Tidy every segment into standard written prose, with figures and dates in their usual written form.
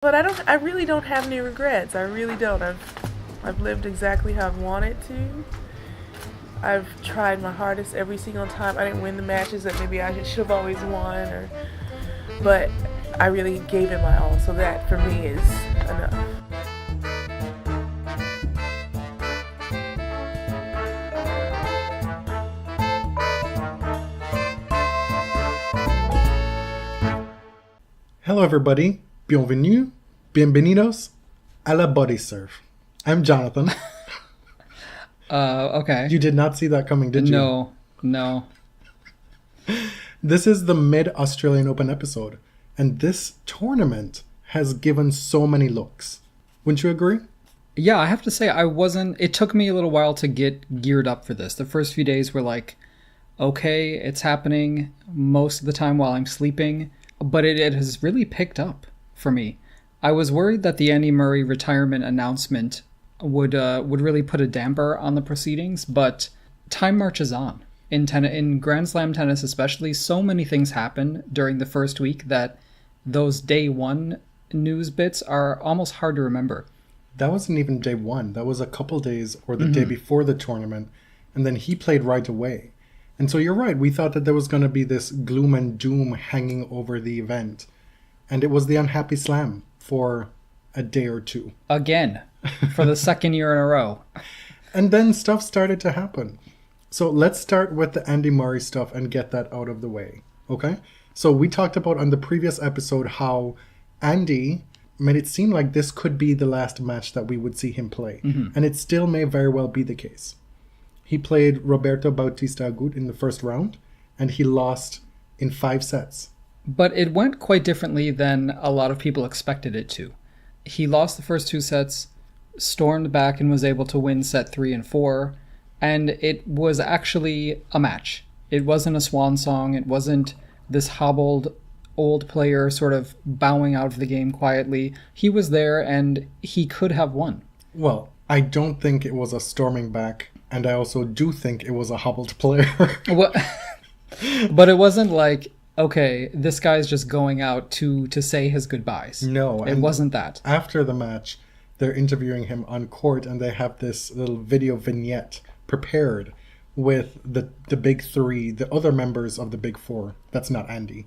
But I really don't have any regrets. I really don't. I've lived exactly how I've wanted to. I've tried my hardest every single time. I didn't win the matches that maybe I should have always won, but I really gave it my all. So that for me is enough. Hello everybody, bienvenidos a la body surf. I'm Jonathan. Okay. You did not see that coming, did you? No. This is the mid-Australian Open episode, and this tournament has given so many looks. Wouldn't you agree? Yeah, I have to say it took me a little while to get geared up for this. The first few days were like, okay, it's happening most of the time while I'm sleeping. But it has really picked up for me. I was worried that the Andy Murray retirement announcement would really put a damper on the proceedings, but time marches on. In Grand Slam tennis especially, so many things happen during the first week that those day one news bits are almost hard to remember. That wasn't even day one. That was a couple days or the day before the tournament, and then he played right away. And so you're right, we thought that there was going to be this gloom and doom hanging over the event. And it was the unhappy slam for a day or two. Again, for the second year in a row. And then stuff started to happen. So let's start with the Andy Murray stuff and get that out of the way, okay? So we talked about on the previous episode how Andy made it seem like this could be the last match that we would see him play. And it still may very well be the case. He played Roberto Bautista Agut in the first round, and he lost in 5 sets. But it went quite differently than a lot of people expected it to. He lost the first 2 sets, stormed back and was able to win set 3 and 4, and it was actually a match. It wasn't a swan song. It wasn't this hobbled old player sort of bowing out of the game quietly. He was there, and he could have won. Well, I don't think it was a storming back. And I also do think it was a hobbled player. But it wasn't like, okay, this guy's just going out to say his goodbyes. No. It wasn't that. After the match, they're interviewing him on court, and they have this little video vignette prepared with the big three, the other members of the big four. That's not Andy.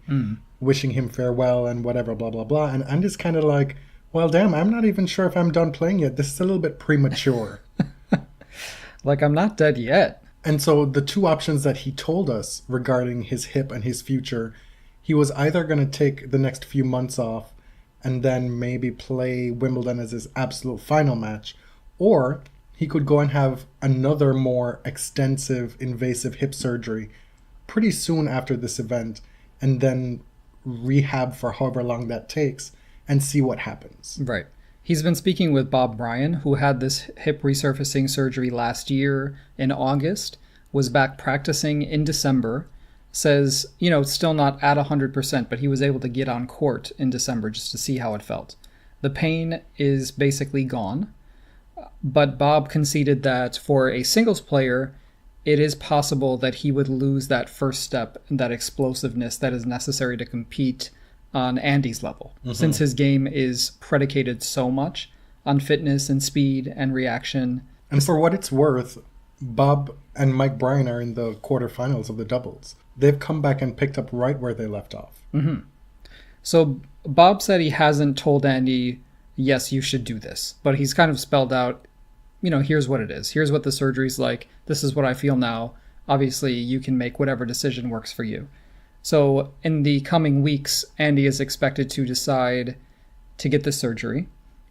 Wishing him farewell and whatever, blah, blah, blah. And Andy's kind of like, well, damn, I'm not even sure if I'm done playing yet. This is a little bit premature. Like, I'm not dead yet. And so the 2 options that he told us regarding his hip and his future, he was either going to take the next few months off and then maybe play Wimbledon as his absolute final match, or he could go and have another more extensive, invasive hip surgery pretty soon after this event and then rehab for however long that takes and see what happens. Right. He's been speaking with Bob Bryan, who had this hip resurfacing surgery last year in August, was back practicing in December, says, still not at 100%, but he was able to get on court in December just to see how it felt. The pain is basically gone, but Bob conceded that for a singles player, it is possible that he would lose that first step, that explosiveness that is necessary to compete on Andy's level, since his game is predicated so much on fitness and speed and reaction. And for what it's worth, Bob and Mike Bryan are in the quarterfinals of the doubles. They've come back and picked up right where they left off. So Bob said he hasn't told Andy, yes, you should do this, but he's kind of spelled out, here's what it is. Here's what the surgery's like. This is what I feel now. Obviously, you can make whatever decision works for you. So in the coming weeks, Andy is expected to decide to get the surgery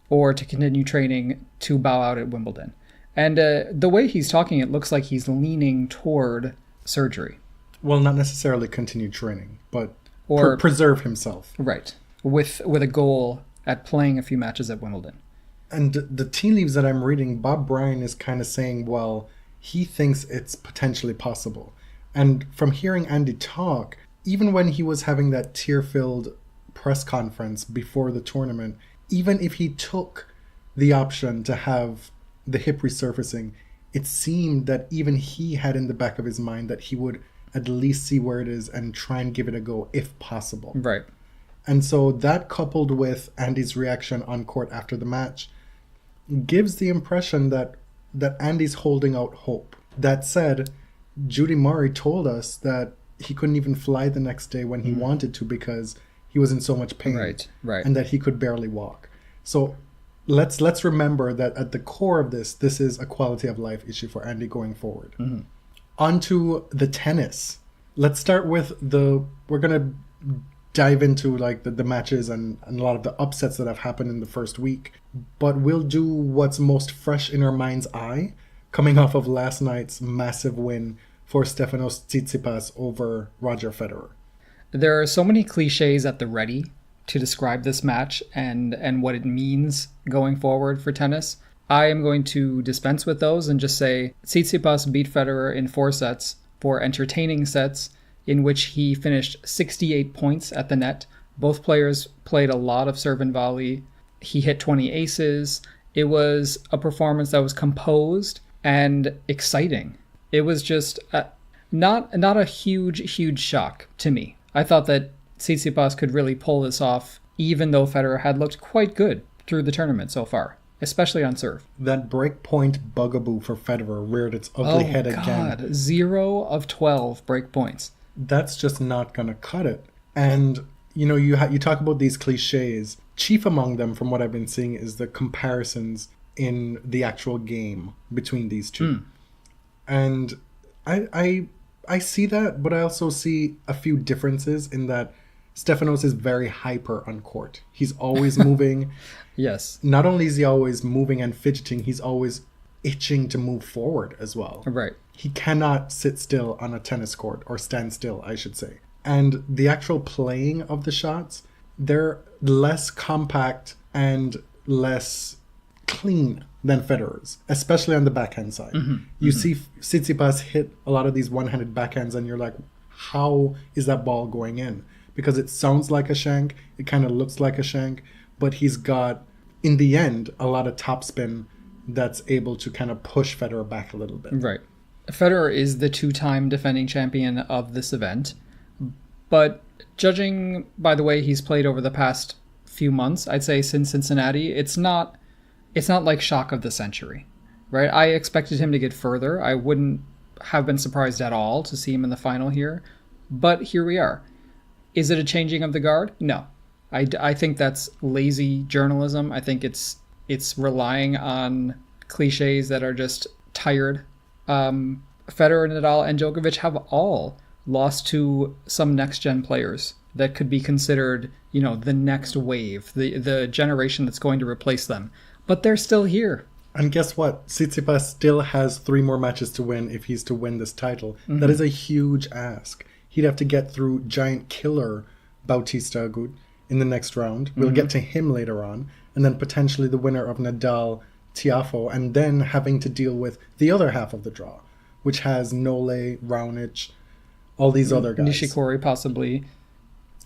or to continue training to bow out at Wimbledon. And the way he's talking, it looks like he's leaning toward surgery. Well, not necessarily continue training, but or preserve himself. Right, with a goal at playing a few matches at Wimbledon. And the tea leaves that I'm reading, Bob Bryan is kind of saying, well, he thinks it's potentially possible. And from hearing Andy talk, even when he was having that tear-filled press conference before the tournament, even if he took the option to have the hip resurfacing, it seemed that even he had in the back of his mind that he would at least see where it is and try and give it a go if possible. Right. And so that, coupled with Andy's reaction on court after the match, gives the impression that Andy's holding out hope. That said, Judy Murray told us that he couldn't even fly the next day when he wanted to because he was in so much pain. Right. And that he could barely walk. So let's remember that at the core of this is a quality of life issue for Andy going forward. On to the tennis. Let's start with we're going to dive into like the matches and a lot of the upsets that have happened in the first week. But we'll do what's most fresh in our mind's eye, coming off of last night's massive win for Stefanos Tsitsipas over Roger Federer. There are so many cliches at the ready to describe this match and what it means going forward for tennis. I am going to dispense with those and just say Tsitsipas beat Federer in 4 sets, 4 entertaining sets, in which he finished 68 points at the net. Both players played a lot of serve and volley. He hit 20 aces. It was a performance that was composed and exciting. It was just not a huge shock to me. I thought that Tsitsipas could really pull this off, even though Federer had looked quite good through the tournament so far, especially on serve. That breakpoint bugaboo for Federer reared its ugly head again. 0 of 12 break points. That's just not going to cut it. And, you talk about these cliches. Chief among them, from what I've been seeing, is the comparisons in the actual game between these two. And I see that, but I also see a few differences in that Stefanos is very hyper on court. He's always moving. Yes. Not only is he always moving and fidgeting, he's always itching to move forward as well. Right. He cannot sit still on a tennis court, or stand still, I should say. And the actual playing of the shots, they're less compact and less clean than Federer's, especially on the backhand side. You see Tsitsipas hit a lot of these one-handed backhands and you're like, how is that ball going in? Because it sounds like a shank, it kind of looks like a shank, but he's got, in the end, a lot of topspin that's able to kind of push Federer back a little bit. Right. Federer is the 2-time defending champion of this event, but judging by the way he's played over the past few months, I'd say since Cincinnati, it's not like shock of the century, right? I expected him to get further. I wouldn't have been surprised at all to see him in the final here, but here we are. Is it a changing of the guard? No. I think that's lazy journalism. I think it's relying on cliches that are just tired. Federer, Nadal, and Djokovic have all lost to some next-gen players that could be considered, the next wave, the generation that's going to replace them. But they're still here. And guess what? Tsitsipas still has 3 more matches to win if he's to win this title. That is a huge ask. He'd have to get through giant killer Bautista Agut in the next round. We'll get to him later on. And then potentially the winner of Nadal, Tiafoe, and then having to deal with the other half of the draw, which has Nole, Raonic, all these other guys. Nishikori, possibly.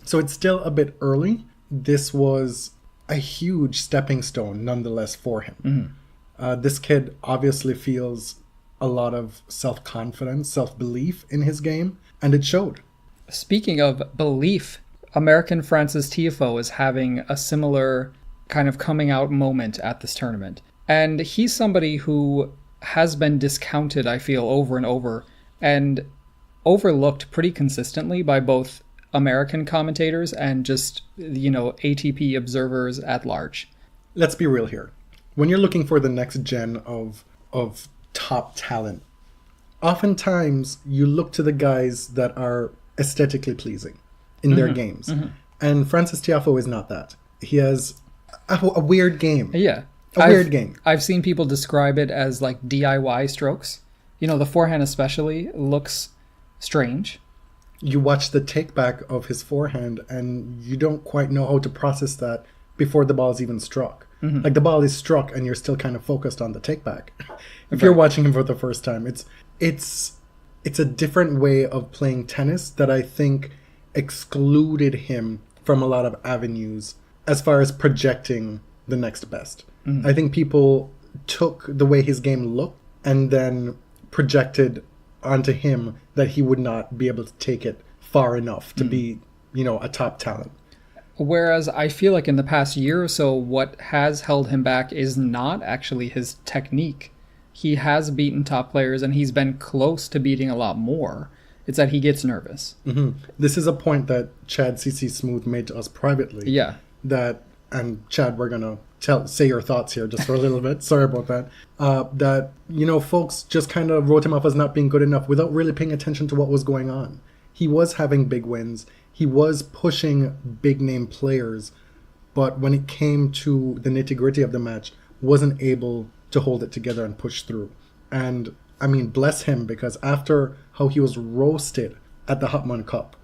So it's still a bit early. This was a huge stepping stone, nonetheless, for him. This kid obviously feels a lot of self-confidence, self-belief in his game, and it showed. Speaking of belief, American Frances Tiafoe is having a similar kind of coming out moment at this tournament. And he's somebody who has been discounted, I feel, over and over, and overlooked pretty consistently by both American commentators and just, ATP observers at large. Let's be real here. When you're looking for the next gen of top talent, oftentimes you look to the guys that are aesthetically pleasing in their games. And Frances Tiafoe is not that. He has a weird game. Yeah. Weird game. I've seen people describe it as like DIY strokes. The forehand especially looks strange. You watch the take back of his forehand and you don't quite know how to process that before the ball is even struck. Like the ball is struck and you're still kind of focused on the take back. If you're watching him for the first time, it's a different way of playing tennis that I think excluded him from a lot of avenues as far as projecting the next best. I think people took the way his game looked and then projected onto him that he would not be able to take it far enough to be, a top talent. Whereas I feel like in the past year or so, what has held him back is not actually his technique. He has beaten top players and he's been close to beating a lot more. It's that he gets nervous. Mm-hmm. This is a point that Chad CC Smooth made to us privately. Yeah. And Chad, we're going to say your thoughts here just for a little bit. Sorry about that. That, folks just kind of wrote him off as not being good enough without really paying attention to what was going on. He was having big wins. He was pushing big name players. But when it came to the nitty gritty of the match, wasn't able to hold it together and push through. And I mean, bless him, because after how he was roasted at the Hotman Cup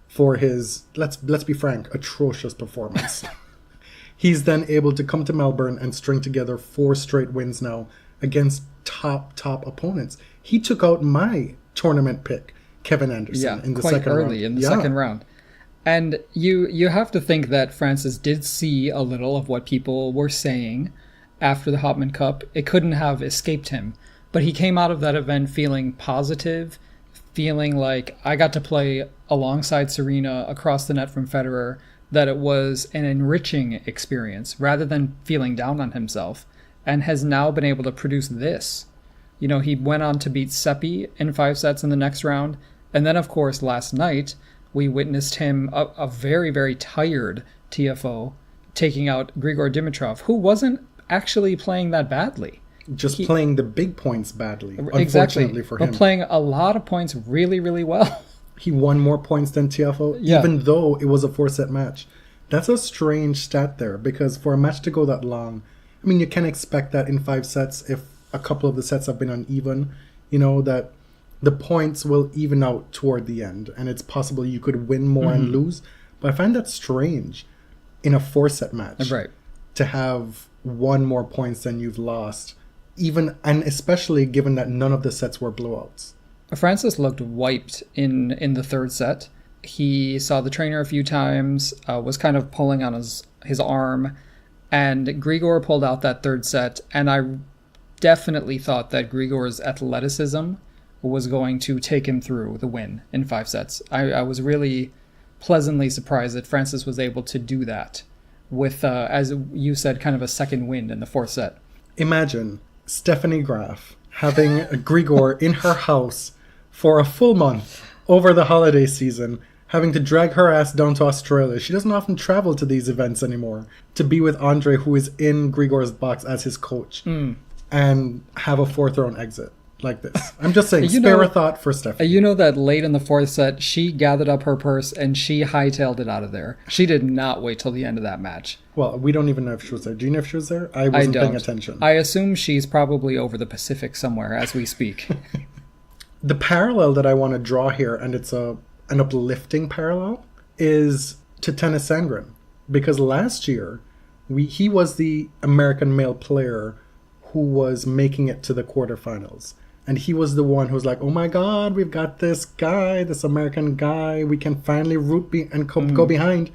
for his, let's be frank, atrocious performance, he's then able to come to Melbourne and string together 4 straight wins now against top opponents. He took out my tournament pick, Kevin Anderson, in the second round. In the second round. And you have to think that Frances did see a little of what people were saying after the Hotman Cup. It couldn't have escaped him. But he came out of that event feeling positive, feeling like I got to play alongside Serena across the net from Federer, that it was an enriching experience rather than feeling down on himself, and has now been able to produce this. He went on to beat Seppi in 5 sets in the next round. And then, of course, last night, we witnessed him, a very, very tired Tiafoe, taking out Grigor Dimitrov, who wasn't actually playing that badly. Just playing the big points badly, exactly, unfortunately for him. But playing a lot of points really, really well. He won more points than Tiafoe, even though it was a 4-set match. That's a strange stat there, because for a match to go that long, I mean, you can expect that in 5 sets, if a couple of the sets have been uneven, that the points will even out toward the end, and it's possible you could win more and lose. But I find that strange in a 4-set match, right, to have won more points than you've lost, even and especially given that none of the sets were blowouts. Frances looked wiped in the 3rd set. He saw the trainer a few times, was kind of pulling on his arm, and Grigor pulled out that 3rd set, and I definitely thought that Grigor's athleticism was going to take him through the win in 5 sets. I was really pleasantly surprised that Frances was able to do that with, as you said, kind of a second wind in the 4th set. Imagine Stephanie Graf having Grigor in her house for a full month over the holiday season, having to drag her ass down to Australia. She doesn't often travel to these events anymore, to be with Andre, who is in Grigor's box as his coach, and have a 4th round exit like this. I'm just saying, spare a thought for Stephanie. You know that late in the 4th set, she gathered up her purse and she hightailed it out of there. She did not wait till the end of that match. Well, we don't even know if she was there. Do you know if she was there? I wasn't paying attention. I assume she's probably over the Pacific somewhere as we speak. The parallel that I want to draw here, and it's an uplifting parallel, is to Tennis Sandgren. Because last year, he was the American male player who was making it to the quarterfinals. And he was the one who was like, oh my God, we've got this guy, this American guy, we can finally go behind.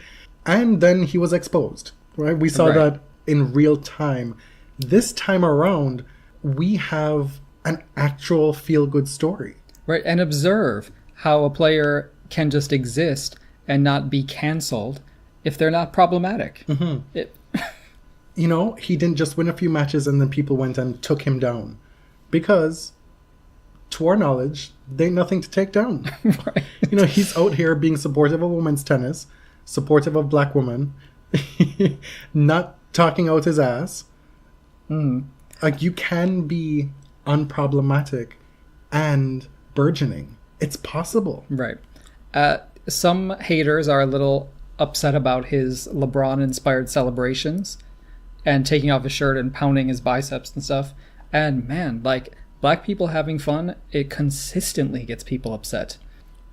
And then he was exposed, right? We saw that in real time. This time around, we have an actual feel-good story. Right, and observe how a player can just exist and not be canceled if they're not problematic. He didn't just win a few matches and then people went and took him down. Because, to our knowledge, there ain't nothing to take down. Right. He's out here being supportive of women's tennis, supportive of black women, not talking out his ass. Like, you can be unproblematic and burgeoning. It's possible. Right. Some haters are a little upset about his LeBron-inspired celebrations and taking off his shirt and pounding his biceps and stuff. And man, like, black people having fun, it consistently gets people upset.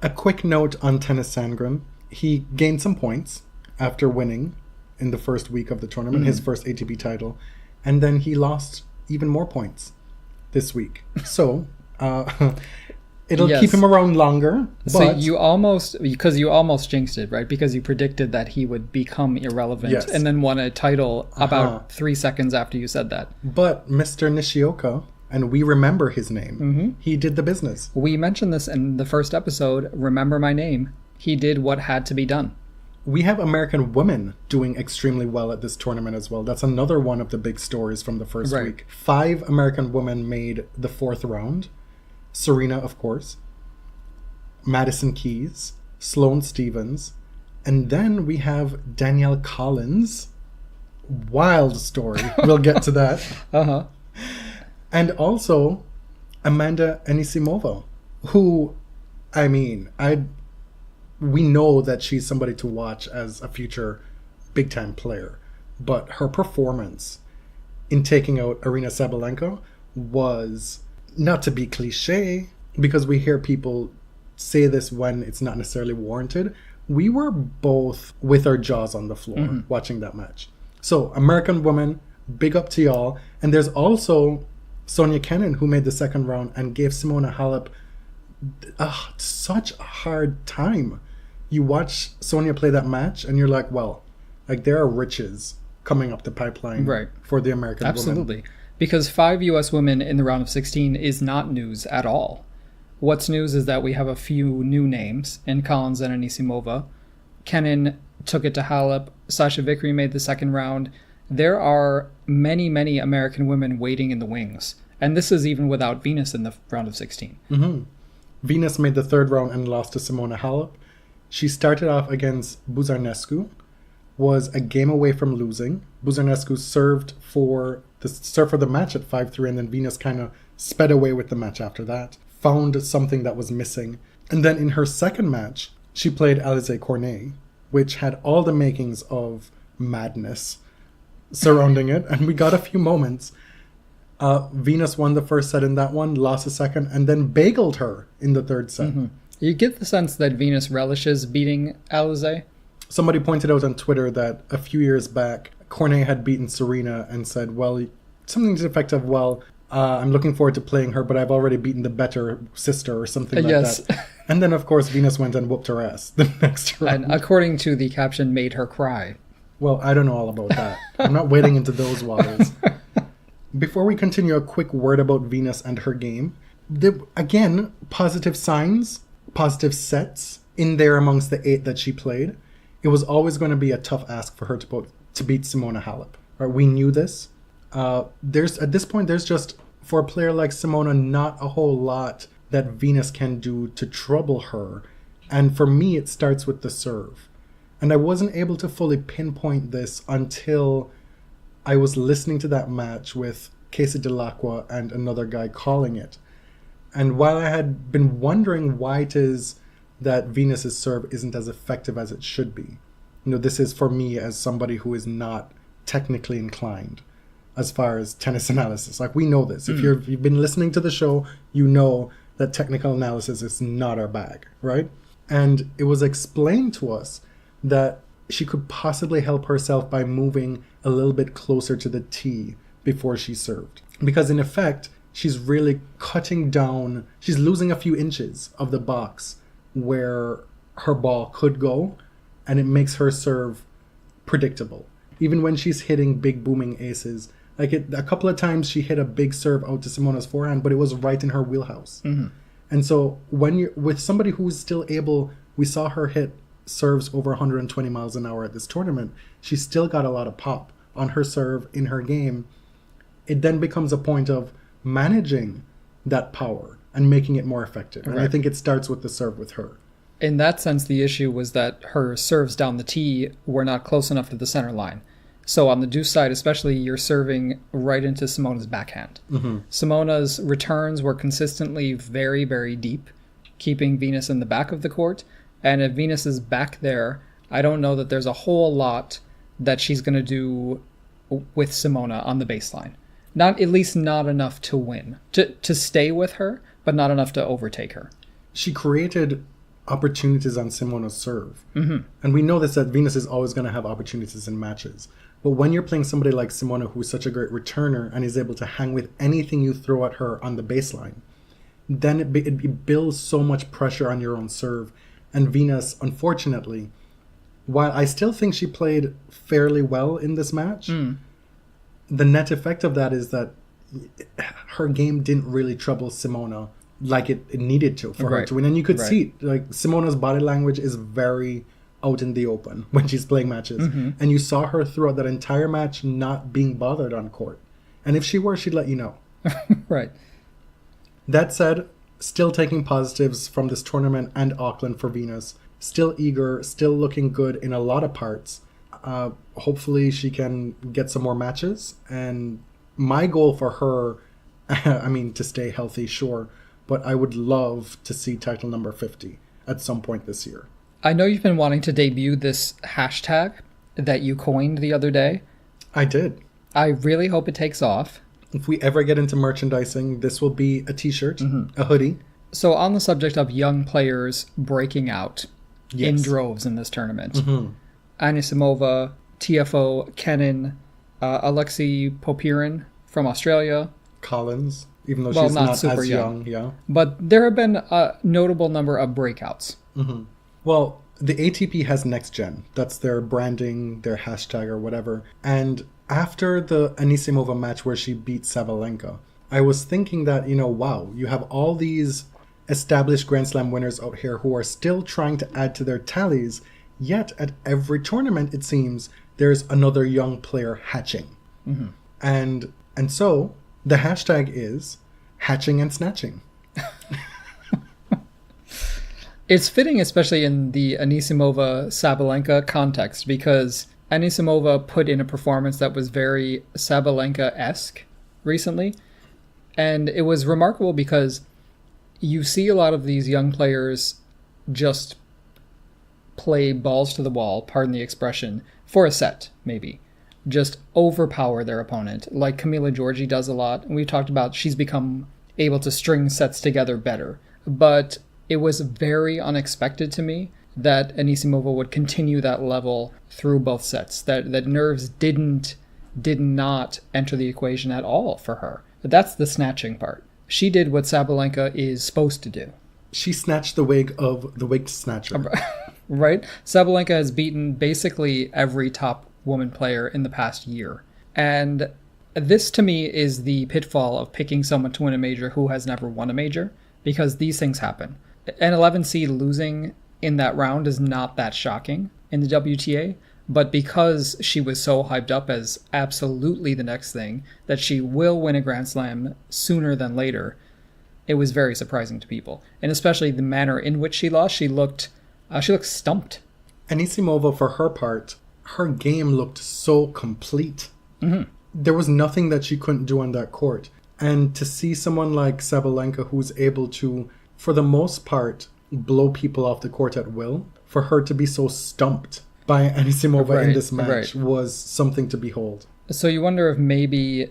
A quick note on Tennis Sandgren. He gained some points after winning in the first week of the tournament, his first ATP title. And then he lost even more points this week. So, it'll keep him around longer. So you almost jinxed it, right? Because you predicted that he would become irrelevant and then won a title about 3 seconds after you said that. But Mr. Nishioka, and we remember his name, he did the business. We mentioned this in the first episode, Remember My Name. He did what had to be done. we have American women doing extremely well at this tournament as well. That's another one of the big stories from the first week. 5 American women made the 4th round. Serena, of course. Madison Keys. Sloane Stephens. And then we have Danielle Collins. Wild story. We'll get to that. Uh-huh. And also Amanda Anisimova, who, I mean, we know that she's somebody to watch as a future big-time player. But her performance in taking out Aryna Sabalenka was, not to be cliche, because we hear people say this when it's not necessarily warranted, we were both with our jaws on the floor watching that match. So, American woman, big up to y'all. And there's also Sonia Kenin, who made the 2nd round and gave Simona Halep such a hard time. You watch Sonia play that match and you're like, well, like there are riches coming up the pipeline for the American woman. Absolutely. Because 5 U.S. women in the round of 16 is not news at all. What's news is that we have a few new names in Collins and Anisimova. Kenin took it to Halep. Sasha Vikri made the 2nd round. There are many, many American women waiting in the wings. And this is even without Venus in the round of 16. Venus made the 3rd round and lost to Simona Halep. She started off against Buzarnescu, was a game away from losing. Buzarnescu served for the match at 5-3, and then Venus kind of sped away with the match after that. Found something that was missing. And then in her 2nd match, she played Alizé Cornet, which had all the makings of madness surrounding it. And we got a few moments. Venus won the 1st set in that one, lost the 2nd, and then bageled her in the 3rd set. You get the sense that Venus relishes beating Alizé. Somebody pointed out on Twitter that a few years back, Cornet had beaten Serena and said, well, something to the effect of, I'm looking forward to playing her, but I've already beaten the better sister or something like that. And then, of course, Venus went and whooped her ass the next round. And according to the caption, made her cry. Well, I don't know all about that. I'm not wading into those waters. Before we continue, a quick word about Venus and her game. Again, positive signs, positive sets in there amongst the 8 that she played. It was always going to be a tough ask for her to beat Simona Halep. Right? We knew this. At this point, there's just, for a player like Simona, not a whole lot that Venus can do to trouble her. And for me, it starts with the serve. And I wasn't able to fully pinpoint this until I was listening to that match with Casey Dell'Acqua and another guy calling it. And while I had been wondering why it is that Venus's serve isn't as effective as it should be, this is for me as somebody who is not technically inclined as far as tennis analysis. Like, we know this. If you've been listening to the show, you know that technical analysis is not our bag, right? And it was explained to us that she could possibly help herself by moving a little bit closer to the tee before she served. Because in effect, she's really cutting down, she's losing a few inches of the box where her ball could go, and it makes her serve predictable. Even when she's hitting big booming aces, a couple of times she hit a big serve out to Simona's forehand, but it was right in her wheelhouse. And so when you're with somebody who's still able, we saw her hit serves over 120 miles an hour at this tournament, she still got a lot of pop on her serve in her game. It then becomes a point of managing that power and making it more effective. And I think it starts with the serve with her. In that sense, the issue was that her serves down the tee were not close enough to the center line. So on the deuce side, especially, you're serving right into Simona's backhand. Simona's returns were consistently very, very deep, keeping Venus in the back of the court. And if Venus is back there, I don't know that there's a whole lot that she's going to do with Simona on the baseline. At least not enough to win. To stay with her, but not enough to overtake her. She created opportunities on Simona's serve. And we know this, that Venus is always going to have opportunities in matches. But when you're playing somebody like Simona, who's such a great returner and is able to hang with anything you throw at her on the baseline, then it builds so much pressure on your own serve. And Venus, unfortunately, while I still think she played fairly well in this match, the net effect of that is that her game didn't really trouble Simona like it needed to for her to win. And you could see, like, Simona's body language is very out in the open when she's playing matches. And you saw her throughout that entire match not being bothered on court. And if she were, she'd let you know. Right. That said, still taking positives from this tournament and Auckland for Venus. Still eager, still looking good in a lot of parts. Hopefully she can get some more matches. And my goal for her, I mean, to stay healthy, sure. But I would love to see title number 50 at some point this year. I know you've been wanting to debut this hashtag that you coined the other day. I did. I really hope it takes off. If we ever get into merchandising, this will be a t-shirt, a hoodie. So on the subject of young players breaking out in droves in this tournament, Anisimova, Tiafoe, Kenin, Alexei Popirin from Australia. Collins, even though she's not super as young. Yeah. But there have been a notable number of breakouts. Well, the ATP has Next Gen. That's their branding, their hashtag or whatever. And after the Anisimova match where she beat Sabalenka, I was thinking that, wow, you have all these established Grand Slam winners out here who are still trying to add to their tallies, yet at every tournament, it seems, there's another young player hatching. And so the hashtag is HatchingandSnatching. It's fitting, especially in the Anisimova-Sabalenka context, because Anisimova put in a performance that was very Sabalenka-esque recently. And it was remarkable because you see a lot of these young players just play balls to the wall, pardon the expression, for a set, maybe. Just overpower their opponent, like Camila Giorgi does a lot. And we've talked about she's become able to string sets together better. But it was very unexpected to me that Anisimova would continue that level through both sets. That nerves did not enter the equation at all for her. But that's the snatching part. She did what Sabalenka is supposed to do. She snatched the wig of the wig snatcher. Right? Sabalenka has beaten basically every top woman player in the past year. And this, to me, is the pitfall of picking someone to win a major who has never won a major, because these things happen. An 11 seed losing in that round is not that shocking in the WTA, but because she was so hyped up as absolutely the next thing, that she will win a Grand Slam sooner than later, it was very surprising to people. And especially the manner in which she lost, she looked stumped. Anisimova, for her part, her game looked so complete. There was nothing that she couldn't do on that court. And to see someone like Sabalenka who's able to, for the most part, blow people off the court at will, for her to be so stumped by Anisimova in this match was something to behold. So you wonder if maybe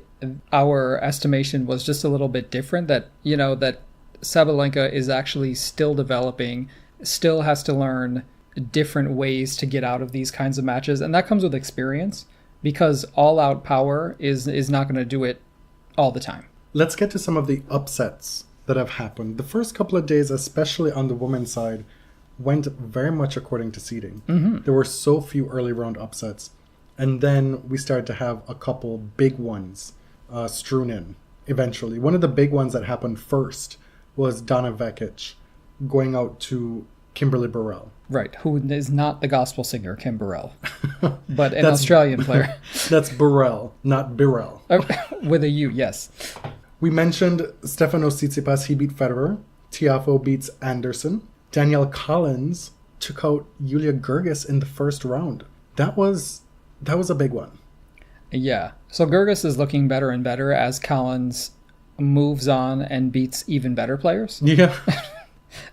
our estimation was just a little bit different, that, that Sabalenka is actually still developing, still has to learn different ways to get out of these kinds of matches. And that comes with experience, because all-out power is not going to do it all the time. Let's get to some of the upsets that have happened. The first couple of days, especially on the women's side, went very much according to seeding. There were so few early round upsets. And then we started to have a couple big ones strewn in eventually. One of the big ones that happened first was Donna Vekic going out to Kimberly Burrell. Right, who is not the gospel singer Kim Burrell, but an Australian player. That's Burrell, not Birrell. With a U, yes. We mentioned Stefanos Tsitsipas, he beat Federer. Tiafoe beats Anderson. Danielle Collins took out Julia Gerges in the first round. That was a big one. Yeah. So Gerges is looking better and better as Collins moves on and beats even better players. Yeah.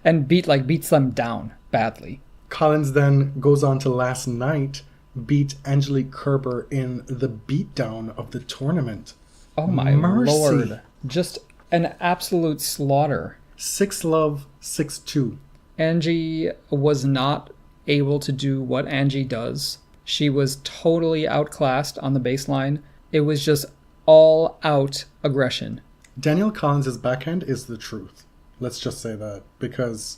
And beats them down badly. Collins then goes on to last night beat Angelique Kerber in the beatdown of the tournament. Oh my Lord. Just an absolute slaughter. 6-love, 6-2. Angie was not able to do what Angie does. She was totally outclassed on the baseline. It was just all out aggression. Danielle Collins' backhand is the truth. Let's just say that, because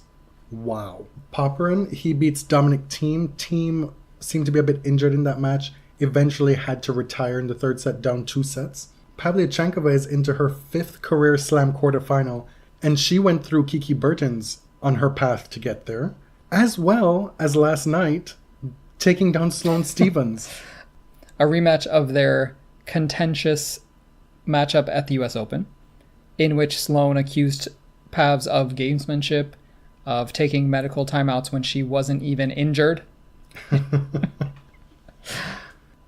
wow. Popyrin, he beats Dominic Thiem. Thiem seemed to be a bit injured in that match. Eventually had to retire in the third set, down 2 sets. Pavlyuchenkova is into her 5th career slam quarterfinal, and she went through Kiki Bertens on her path to get there. As well as last night, taking down Sloane Stephens. A rematch of their contentious matchup at the US Open, in which Sloane accused Pavs of gamesmanship, of taking medical timeouts when she wasn't even injured.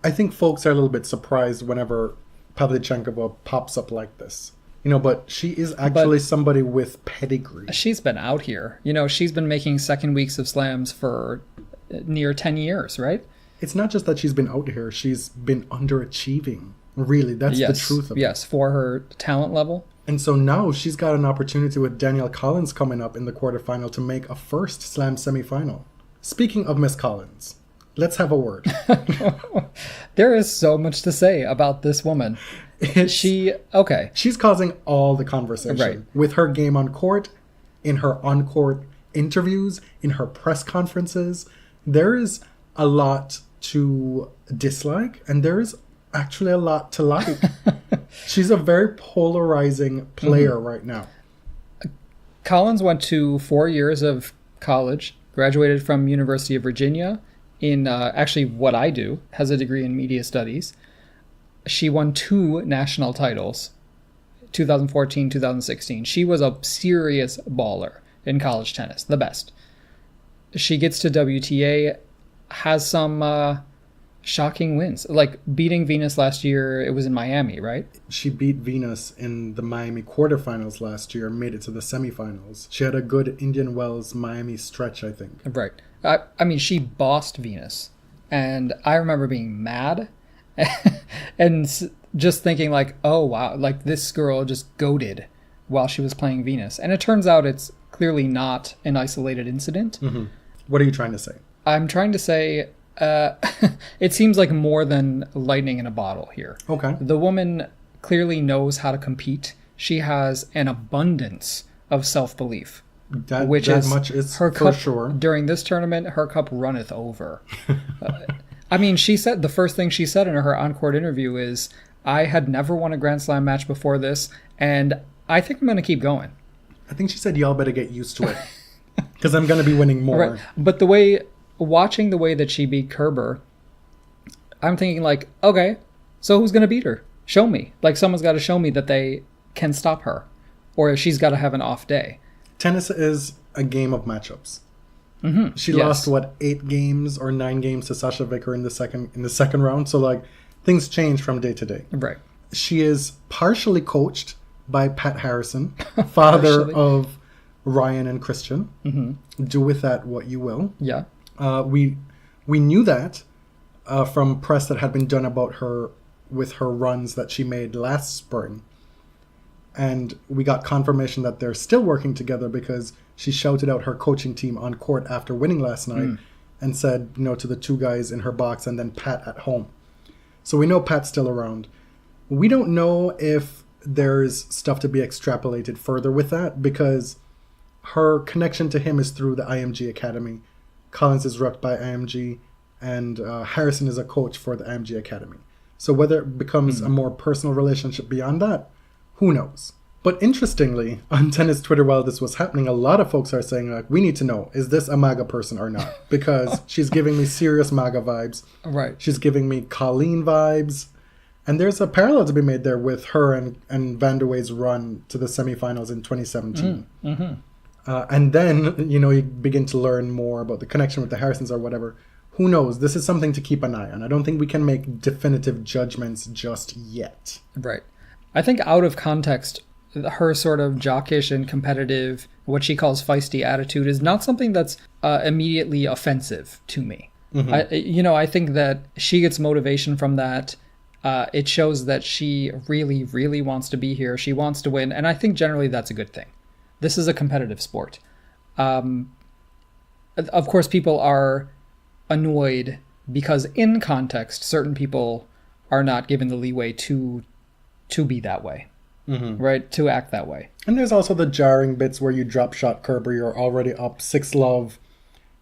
I think folks are a little bit surprised whenever Pavlyuchenkova pops up like this. But she is actually somebody with pedigree. She's been out here. She's been making second weeks of slams for near 10 years, right? It's not just that she's been out here. She's been underachieving. Really, that's the truth of it. Yes, for her talent level. And so now she's got an opportunity with Danielle Collins coming up in the quarterfinal to make a first slam semifinal. Speaking of Miss Collins, let's have a word. There is so much to say about this woman. She's causing all the conversation. Right. With her game on court, in her on-court interviews, in her press conferences. There is a lot to dislike, and there is actually a lot to like. She's a very polarizing player right now. Collins went to 4 years of college, graduated from University of Virginia in actually what I do, has a degree in media studies. She won 2 national titles, 2014, 2016. She was a serious baller in college tennis, the best. She gets to WTA, has some shocking wins, like beating Venus last year. It was in Miami, right? She beat Venus in the Miami quarterfinals last year, made it to the semifinals. She had a good Indian Wells Miami stretch, I think. Right. I mean, she bossed Venus, and I remember being mad and just thinking like, oh wow, like this girl just goated while she was playing Venus. And it turns out it's clearly not an isolated incident. Mm-hmm. What are you trying to say? I'm trying to say it seems like more than lightning in a bottle here. Okay. The woman clearly knows how to compete. She has an abundance of self-belief. That much is her for cup, sure. During this tournament, her cup runneth over. I mean, she said the first thing she said in her on-court interview is, I had never won a Grand Slam match before this, and I think I'm going to keep going. I think she said, y'all better get used to it, because I'm going to be winning more. Right. But watching the way that she beat Kerber, I'm thinking like, okay, so who's going to beat her? Show me. Like, someone's got to show me that they can stop her, or she's got to have an off day. Tennis is a game of matchups. Mm-hmm. She lost 8 games or 9 games to Sasha Vicker in the second round. So like things change from day to day. Right. She is partially coached by Pat Harrison, father of Ryan and Christian. Mm-hmm. Do with that what you will. Yeah. We knew that from press that had been done about her with her runs that she made last spring. And we got confirmation that they're still working together because she shouted out her coaching team on court after winning last night and said, to the 2 guys in her box and then Pat at home. So we know Pat's still around. We don't know if there's stuff to be extrapolated further with that because her connection to him is through the IMG Academy. Collins is rep by IMG and Harrison is a coach for the IMG Academy. So whether it becomes a more personal relationship beyond that, who knows? But interestingly, on tennis Twitter while this was happening, a lot of folks are saying, like, we need to know, is this a MAGA person or not? Because she's giving me serious MAGA vibes. Right. She's giving me Colleen vibes. And there's a parallel to be made there with her and Van der Wey's run to the semifinals in 2017. Mm-hmm. And then, you begin to learn more about the connection with the Harrisons or whatever. Who knows? This is something to keep an eye on. I don't think we can make definitive judgments just yet. Right. I think out of context, her sort of jockish and competitive, what she calls feisty attitude is not something that's immediately offensive to me. Mm-hmm. I think that she gets motivation from that. It shows that she really, really wants to be here. She wants to win. And I think generally that's a good thing. This is a competitive sport. Of course, people are annoyed because in context, certain people are not given the leeway to be that way. Mm-hmm. Right? To act that way. And there's also the jarring bits where you drop shot Kerber, you're already up 6-love,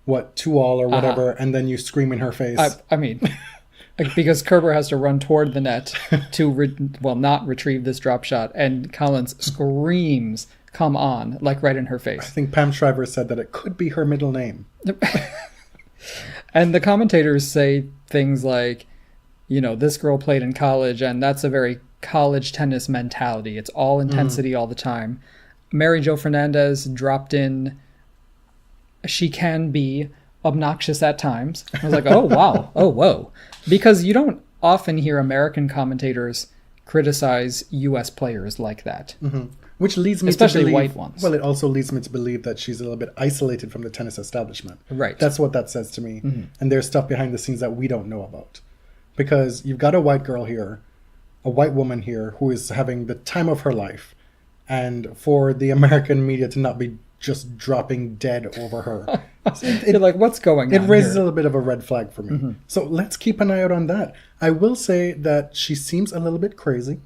2-all or whatever, and then you scream in her face. I mean, because Kerber has to run toward the net to, not retrieve this drop shot, and Collins screams, come on, like right in her face. I think Pam Shriver said that it could be her middle name. And the commentators say things like, this girl played in college, and that's a very college tennis mentality. It's all intensity all the time. Mary Jo Fernandez dropped in, she can be obnoxious at times. I was like, oh, wow. Oh, whoa. Because you don't often hear American commentators criticize U.S. players like that. Mm-hmm. Which leads me especially to believe, white ones. Well, it also leads me to believe that she's a little bit isolated from the tennis establishment. Right. That's what that says to me. Mm-hmm. And there's stuff behind the scenes that we don't know about. Because you've got a white girl here, a white woman here who is having the time of her life. And for the American media to not be just dropping dead over her. You're like, what's going on? It raises here? a little bit of a red flag for me. Mm-hmm. So let's keep an eye out on that. I will say that she seems a little bit crazy.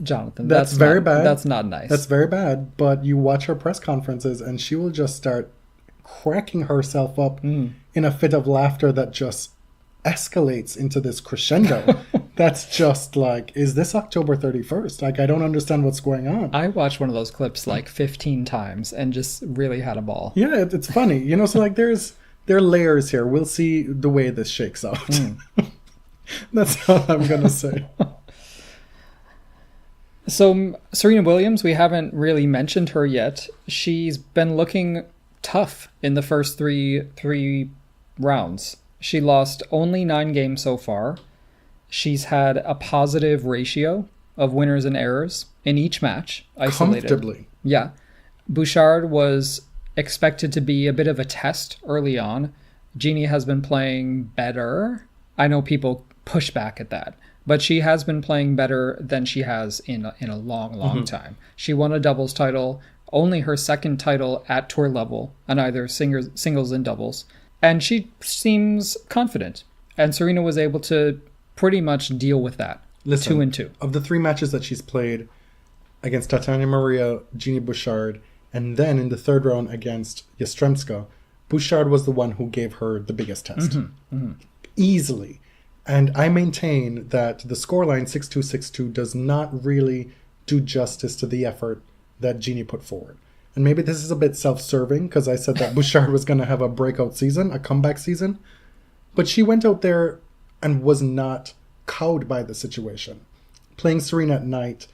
Jonathan. That's very bad. That's not nice. That's very bad. But you watch her press conferences and she will just start cracking herself up in a fit of laughter that just escalates into this crescendo. That's just like, is this October 31st? Like, I don't understand what's going on. I watched one of those clips like 15 times and just really had a ball. Yeah, it's funny. So like there are layers here. We'll see the way this shakes out. That's all I'm going to say. So Serena Williams, we haven't really mentioned her yet. She's been looking tough in the first three rounds. She lost only 9 games so far. She's had a positive ratio of winners and errors in each match, isolated. Comfortably. Yeah. Bouchard was expected to be a bit of a test early on. Jeannie has been playing better. I know people push back at that, but she has been playing better than she has in a long time. She won a doubles title, only her second title at tour level on either singles and doubles. And she seems confident. And Serena was able to pretty much deal with that. Listen, 2-2. Of the 3 matches that she's played against Tatiana Maria, Jeannie Bouchard, and then in the third round against Yastremska, Bouchard was the one who gave her the biggest test. Easily. And I maintain that the scoreline 6-2, 6-2 does not really do justice to the effort that Jeannie put forward. And maybe this is a bit self-serving because I said that Bouchard was going to have a breakout season, a comeback season. But she went out there and was not cowed by the situation. Playing Serena at night,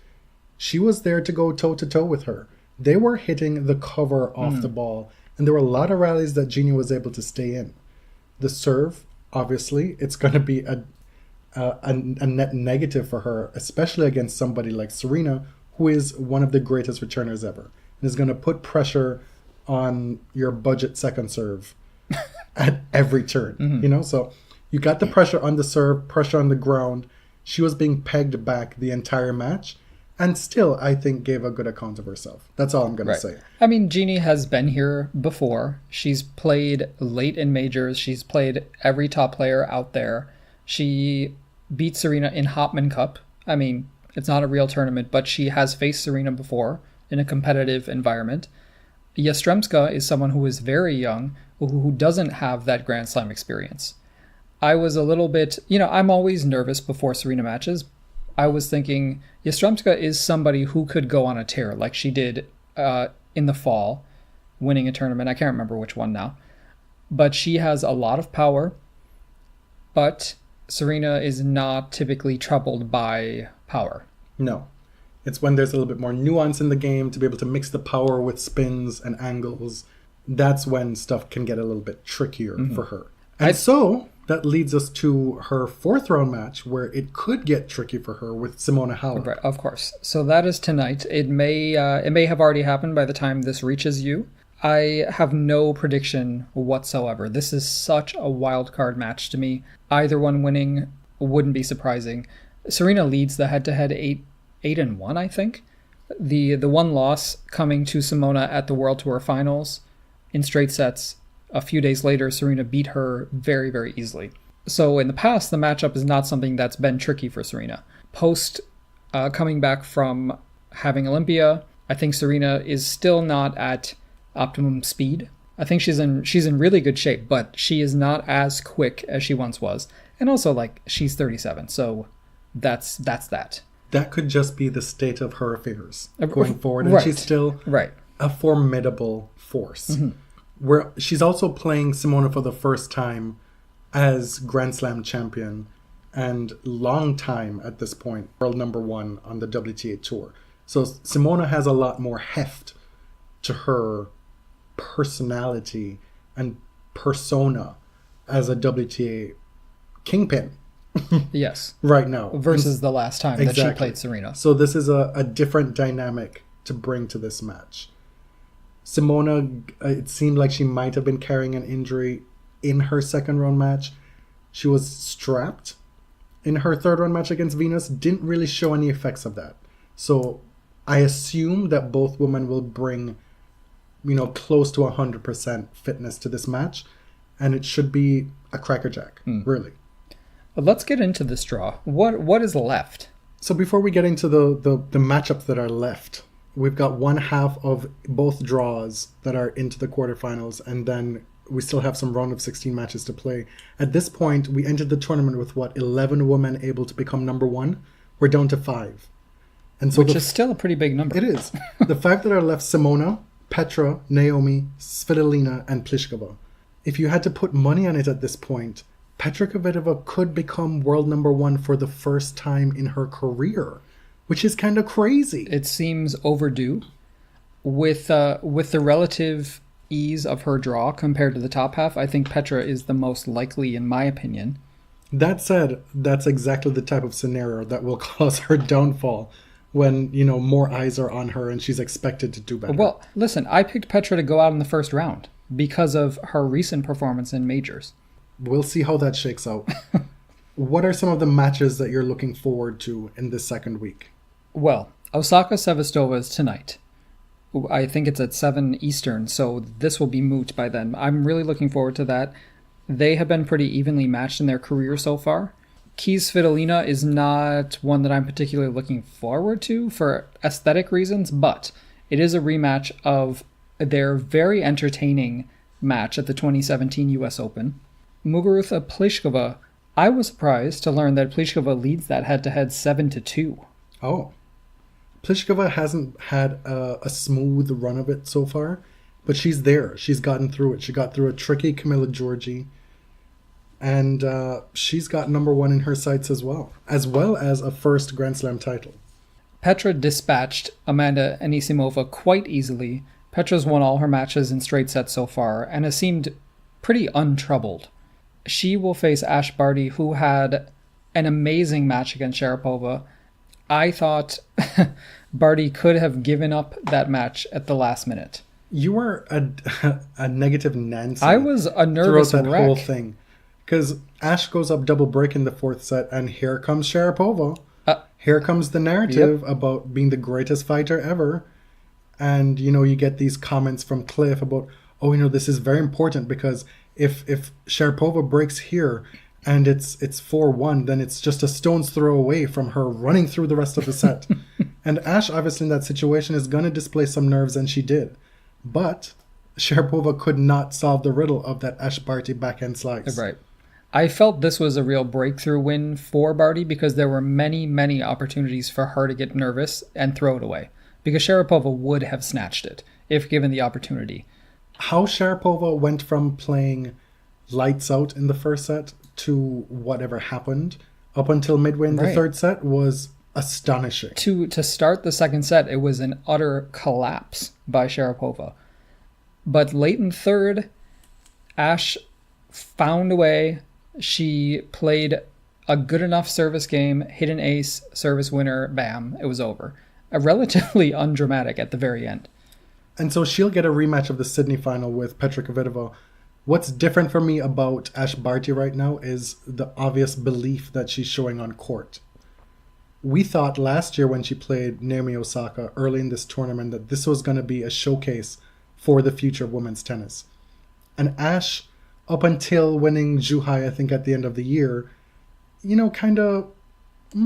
she was there to go toe-to-toe with her. They were hitting the cover off the ball. And there were a lot of rallies that Jeannie was able to stay in. The serve, obviously, it's going to be a net negative for her, especially against somebody like Serena, who is one of the greatest returners ever. And is going to put pressure on your budget second serve at every turn. So you got the pressure on the serve, pressure on the ground. She was being pegged back the entire match and still, I think, gave a good account of herself. That's all I'm going to say. I mean, Jeannie has been here before. She's played late in majors. She's played every top player out there. She beat Serena in Hopman Cup. I mean, it's not a real tournament, but she has faced Serena before in a competitive environment. Yastremska is someone who is very young, who doesn't have that Grand Slam experience. I was a little bit, I'm always nervous before Serena matches. I was thinking Yastremska is somebody who could go on a tear like she did in the fall, winning a tournament. I can't remember which one now. But she has a lot of power. But Serena is not typically troubled by power. No. It's when there's a little bit more nuance in the game to be able to mix the power with spins and angles. That's when stuff can get a little bit trickier for her. And so that leads us to her 4th round match where it could get tricky for her with Simona Halep. Right, of course. So that is tonight. It may have already happened by the time this reaches you. I have no prediction whatsoever. This is such a wild card match to me. Either one winning wouldn't be surprising. Serena leads the head-to-head 8-1, I think. The one loss coming to Simona at the World Tour Finals in straight sets. A few days later, Serena beat her very, very easily. So in the past, the matchup is not something that's been tricky for Serena. Post coming back from having Olympia, I think Serena is still not at optimum speed. I think she's in really good shape, but she is not as quick as she once was. And also, she's 37, so that's that. That could just be the state of her affairs going forward. And she's still a formidable force. where she's also playing Simona for the first time as Grand Slam champion and long time at this point, world number one on the WTA tour. So Simona has a lot more heft to her personality and persona as a WTA kingpin. Yes. Right now. Versus the last time that she played Serena. So this is a different dynamic to bring to this match. Simona, it seemed like she might have been carrying an injury in her second round match. She was strapped in her third round match against Venus. Didn't really show any effects of that. So I assume that both women will bring, close to 100% fitness to this match. And it should be a crackerjack, really. Let's get into this draw. What is left? So before we get into the matchups that are left, we've got one half of both draws that are into the quarterfinals, and then we still have some round of 16 matches to play. At this point, we entered the tournament with 11 women able to become number one. We're down to 5. And so Which is still a pretty big number. It is. The 5 that are left: Simona, Petra, Naomi, Svitolina, and Pliskova. If you had to put money on it at this point, Petra Kvitova could become world number one for the first time in her career, which is kind of crazy. It seems overdue. With the relative ease of her draw compared to the top half, I think Petra is the most likely, in my opinion. That said, that's exactly the type of scenario that will cause her downfall when, more eyes are on her and she's expected to do better. Well, listen, I picked Petra to go out in the first round because of her recent performance in majors. We'll see how that shakes out. What are some of the matches that you're looking forward to in this second week? Well, Osaka Sevastova is tonight. I think it's at 7 Eastern, so this will be moot by then. I'm really looking forward to that. They have been pretty evenly matched in their career so far. Keys Svitolina is not one that I'm particularly looking forward to for aesthetic reasons, but it is a rematch of their very entertaining match at the 2017 US Open. Muguruza Pliskova, I was surprised to learn that Pliskova leads that head-to-head 7-2. Oh. Pliskova hasn't had a smooth run of it so far, but she's there. She's gotten through it. She got through a tricky Camilla Giorgi, and she's got number one in her sights as well as a first Grand Slam title. Petra dispatched Amanda Anisimova quite easily. Petra's won all her matches in straight sets so far and has seemed pretty untroubled. She will face Ash Barty, who had an amazing match against Sharapova. I thought Barty could have given up that match at the last minute. You were a negative Nancy. I was a nervous throughout that wreck. whole thing. Because Ash goes up double break in the fourth set, and here comes Sharapova. Here comes the narrative about being the greatest fighter ever. And, you get these comments from Cliff about, this is very important because if Sharapova breaks here and it's 4-1, then it's just a stone's throw away from her running through the rest of the set. And Ash, obviously, in that situation is going to display some nerves, and she did. But Sharapova could not solve the riddle of that Ash Barty backhand slice. Right. I felt this was a real breakthrough win for Barty because there were many, many opportunities for her to get nervous and throw it away. Because Sharapova would have snatched it if given the opportunity. How Sharapova went from playing lights out in the first set to whatever happened up until midway in the third set was astonishing. To start the second set, it was an utter collapse by Sharapova. But late in third, Ash found a way. She played a good enough service game, hit an ace, service winner, bam, it was over. Relatively undramatic at the very end. And so she'll get a rematch of the Sydney final with Petra Kvitova. What's different for me about Ash Barty right now is the obvious belief that she's showing on court. We thought last year when she played Naomi Osaka early in this tournament that this was going to be a showcase for the future of women's tennis. And Ash, up until winning Zhuhai, I think at the end of the year, kind of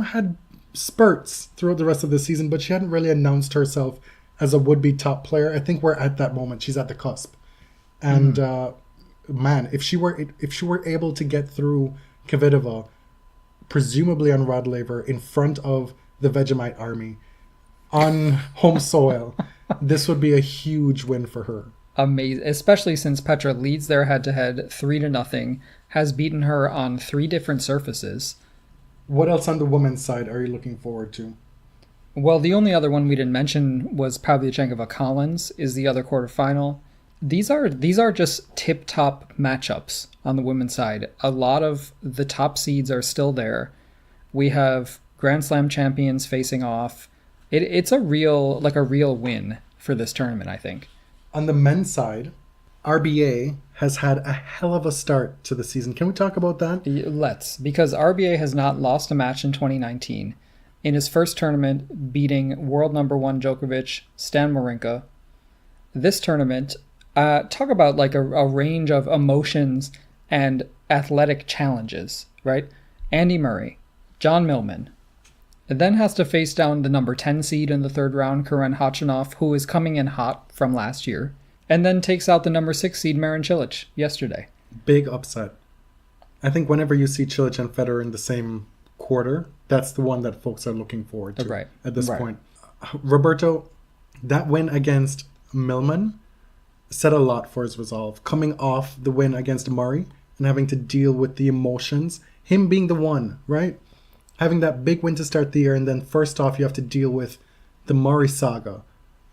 had spurts throughout the rest of the season, but she hadn't really announced herself as a would-be top player. I think we're at that moment. She's at the cusp. And man, if she were able to get through Kvitova, presumably on Rod Laver, in front of the Vegemite army, on home soil, this would be a huge win for her. amazing, especially since Petra leads their head-to-head 3-0, has beaten her on 3 different surfaces. What else on the women's side are you looking forward to? Well, the only other one we didn't mention was Pavlyuchenkova Collins is the other quarterfinal. These are just tip-top matchups on the women's side. A lot of the top seeds are still there. We have Grand Slam champions facing off. It's a real win for this tournament, I think. On the men's side, RBA has had a hell of a start to the season. Can we talk about that? Let's, because RBA has not lost a match in 2019. In his first tournament, beating world number 1 Djokovic, Stan Wawrinka. This tournament, talk about like a range of emotions and athletic challenges, right? Andy Murray, John Millman, and then has to face down the number 10 seed in the third round, Karen Khachanov, who is coming in hot from last year, and then takes out the number 6 seed, Marin Cilic, yesterday. Big upset. I think whenever you see Cilic and Federer in the same quarter, that's the one that folks are looking forward to at this point. Roberto, that win against Millman said a lot for his resolve. Coming off the win against Murray and having to deal with the emotions, him being the one, right? Having that big win to start the year, and then first off you have to deal with the Murray saga,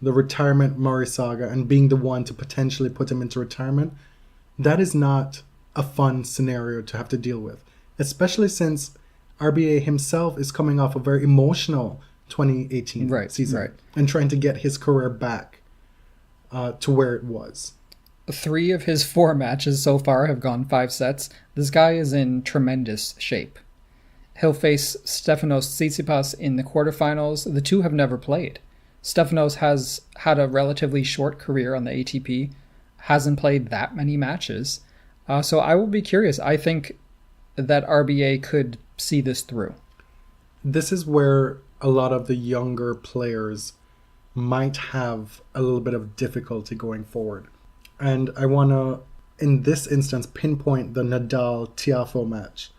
the retirement Murray saga, and being the one to potentially put him into retirement. That is not a fun scenario to have to deal with, especially since RBA himself is coming off a very emotional 2018 season and trying to get his career back to where it was. 3 of his 4 matches so far have gone 5 sets. This guy is in tremendous shape. He'll face Stefanos Tsitsipas in the quarterfinals. The two have never played. Stefanos has had a relatively short career on the ATP, hasn't played that many matches. So I will be curious. I think that RBA could see this through. This is where a lot of the younger players might have a little bit of difficulty going forward. And I want to, in this instance, pinpoint the Nadal-Tiafoe match.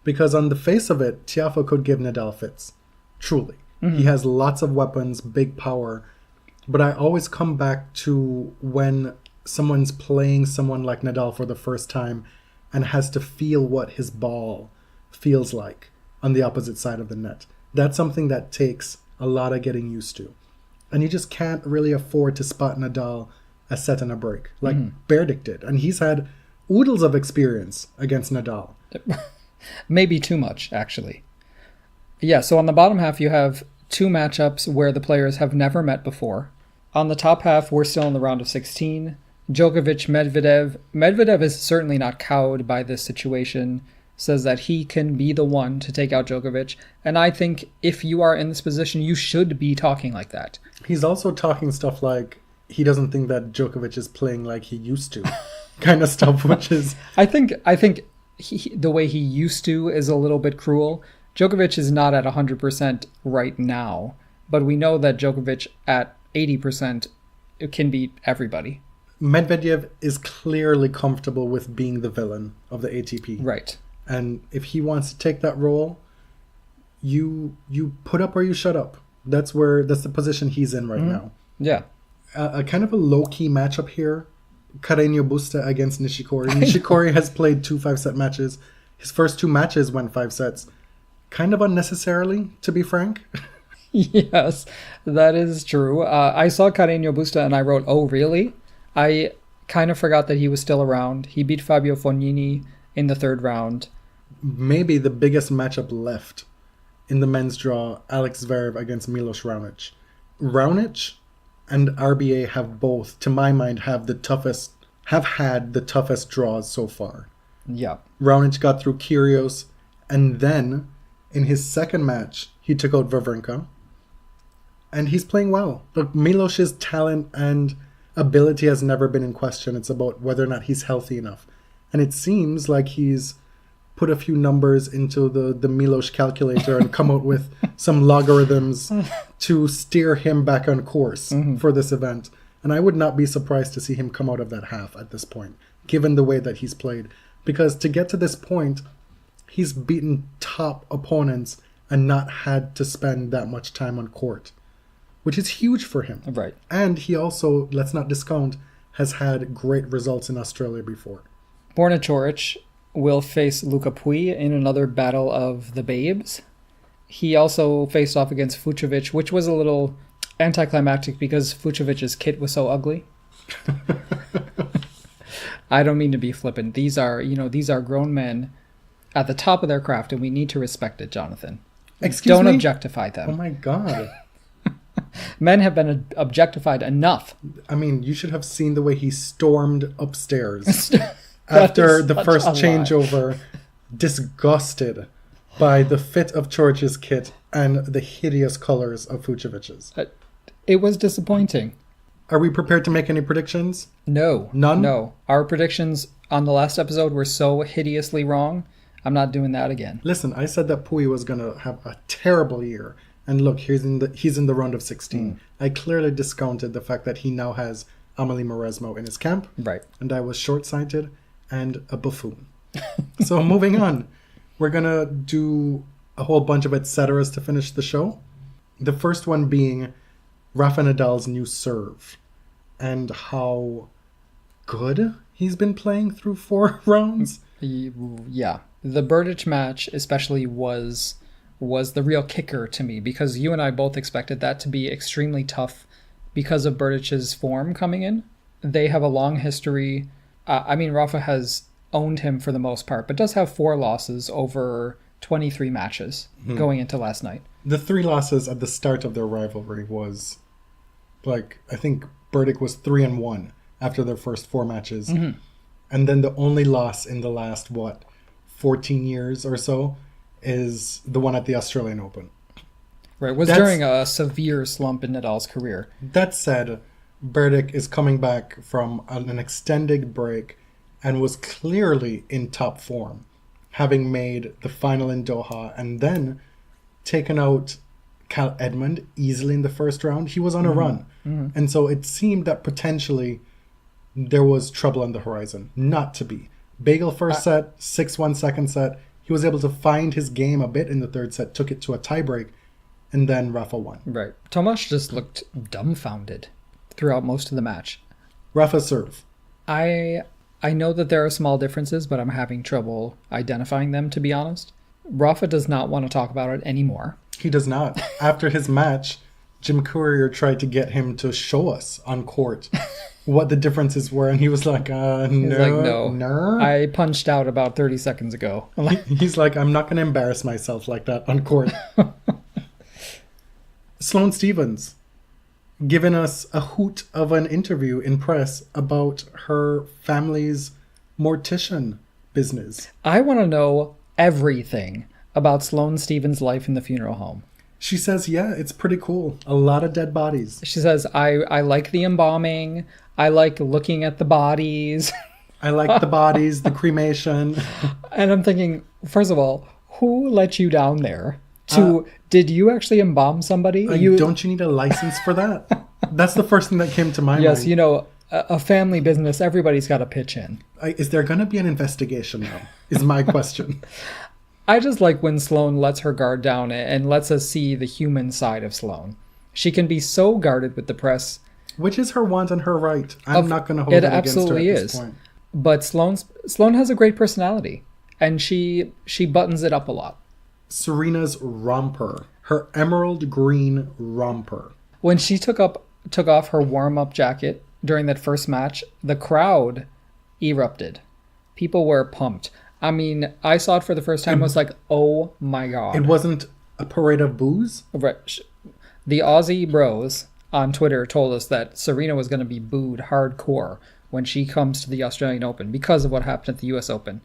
Because on the face of it, Tiafoe could give Nadal fits. Truly. Mm-hmm. He has lots of weapons, big power. But I always come back to when someone's playing someone like Nadal for the first time and has to feel what his ball feels like on the opposite side of the net. That's something that takes a lot of getting used to. And you just can't really afford to spot Nadal a set and a break, like Berdick did. And he's had oodles of experience against Nadal. Maybe too much, actually. Yeah, so on the bottom half, you have 2 matchups where the players have never met before. On the top half, we're still in the round of 16. Djokovic, Medvedev. Medvedev is certainly not cowed by this situation, says that he can be the one to take out Djokovic. And I think if you are in this position, you should be talking like that. He's also talking stuff like he doesn't think that Djokovic is playing like he used to, kind of stuff, which is... I think the way he used to is a little bit cruel. Djokovic is not at 100% right now, but we know that Djokovic at 80% can beat everybody. Medvedev is clearly comfortable with being the villain of the ATP. Right. And if he wants to take that role, you put up or you shut up. That's the position he's in right now. Yeah. A kind of a low-key matchup here. Carreño Busta against Nishikori. Nishikori has played 2 5-set matches. His first 2 matches went 5 sets. Kind of unnecessarily, to be frank. Yes, that is true. I saw Carreño Busta and I wrote, oh, really? I kind of forgot that he was still around. He beat Fabio Fognini in the 3rd round. Maybe the biggest matchup left in the men's draw, Alex Zverev against Milos Raonic. Raonic and RBA have both, to my mind, have had the toughest draws so far. Yeah. Raonic got through Kyrgios, and then in his second match, he took out Wawrinka. And he's playing well. But Milos's talent and ability has never been in question. It's about whether or not he's healthy enough. And it seems like he's put a few numbers into the Milos calculator and come out with some logarithms to steer him back on course for this event. And I would not be surprised to see him come out of that half at this point, given the way that he's played. Because to get to this point, he's beaten top opponents and not had to spend that much time on court, which is huge for him. Right. And he also, let's not discount, has had great results in Australia before. Borna Coric will face Luka Pui in another battle of the babes. He also faced off against Fucsovics, which was a little anticlimactic because Fucovic's kit was so ugly. I don't mean to be flippant. These are grown men at the top of their craft, and we need to respect it, Jonathan. Don't objectify them. Oh my God. Men have been objectified enough. I mean, you should have seen the way he stormed upstairs after the first changeover, disgusted by the fit of Coric's kit and the hideous colors of Fucovic's. It was disappointing. Are we prepared to make any predictions? No. None? No. Our predictions on the last episode were so hideously wrong. I'm not doing that again. Listen, I said that Pui was going to have a terrible year. And look, he's in the round of 16. I clearly discounted the fact that he now has Amelie Mauresmo in his camp. Right. And I was short-sighted and a buffoon. So moving on. We're going to do a whole bunch of et ceteras to finish the show. The first one being Rafa Nadal's new serve and how good he's been playing through 4 rounds. Yeah. The Berdych match especially was the real kicker to me because you and I both expected that to be extremely tough because of Berdych's form coming in. They have a long history. Rafa has owned him for the most part, but does have 4 losses over 23 matches going into last night. The 3 losses at the start of their rivalry was, I think Berdych was 3-1 after their first 4 matches. Mm-hmm. And then the only loss in the last, 14 years or so is the one at the Australian Open. Right, was during a severe slump in Nadal's career. That said, Berdych is coming back from an extended break and was clearly in top form, having made the final in Doha and then taken out Cal Edmund easily in the first round. He was on a run. Mm-hmm. And so it seemed that potentially there was trouble on the horizon. Not to be. Bagel first set, 6-1 second set. He was able to find his game a bit in the third set, took it to a tiebreak, and then Rafa won. Right. Tomas just looked dumbfounded throughout most of the match. Rafa serve. I know that there are small differences, but I'm having trouble identifying them, to be honest. Rafa does not want to talk about it anymore. He does not. After his match, Jim Courier tried to get him to show us on court what the differences were, and he was like, no. I punched out about 30 seconds ago. He's like, I'm not going to embarrass myself like that on court. Sloane Stephens giving us a hoot of an interview in press about her family's mortician business. I want to know everything about Sloane Stephens' life in the funeral home. She says, yeah, it's pretty cool. A lot of dead bodies. She says, I like the embalming. I like looking at the bodies. I like the bodies, the cremation. And I'm thinking, first of all, who let you down there? Did you actually embalm somebody? Don't you need a license for that? That's the first thing that came to my mind. Yes, a family business, everybody's got to pitch in. Is there going to be an investigation now? Is my question. I just like when Sloane lets her guard down and lets us see the human side of Sloane. She can be so guarded with the press. Which is her want and her right. I'm not going to hold it against her at this point. But Sloane has a great personality, and she buttons it up a lot. Serena's romper, her emerald green romper. When she took off her warm-up jacket during that first match, the crowd erupted. People were pumped. I mean, I saw it for the first time. I was like, oh my God. It wasn't a parade of booze? Right. The Aussie bros on Twitter told us that Serena was going to be booed hardcore when she comes to the Australian Open because of what happened at the US Open.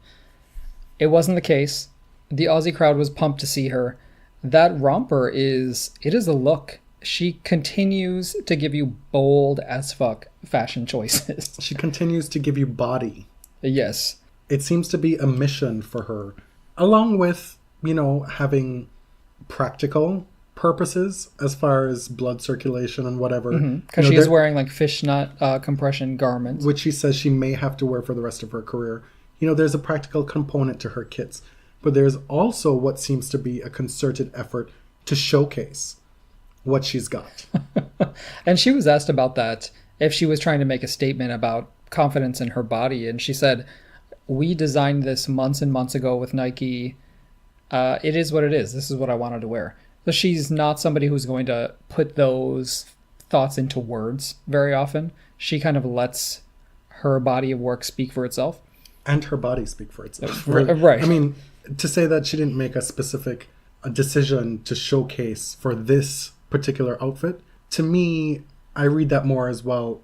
It wasn't the case. The Aussie crowd was pumped to see her. That romper is a look. She continues to give you bold as fuck fashion choices. She continues to give you body. Yes. It seems to be a mission for her, along with, having practical purposes as far as blood circulation and whatever. Because she is wearing like fishnet compression garments. Which she says she may have to wear for the rest of her career. There's a practical component to her kits. But there's also what seems to be a concerted effort to showcase what she's got. And she was asked about that if she was trying to make a statement about confidence in her body. And she said, we designed this months and months ago with Nike. It is what it is. This is what I wanted to wear. So she's not somebody who's going to put those thoughts into words very often. She kind of lets her body of work speak for itself. And her body speak for itself. Right. I mean, to say that she didn't make a specific decision to showcase for this particular outfit, to me, I read that more as well.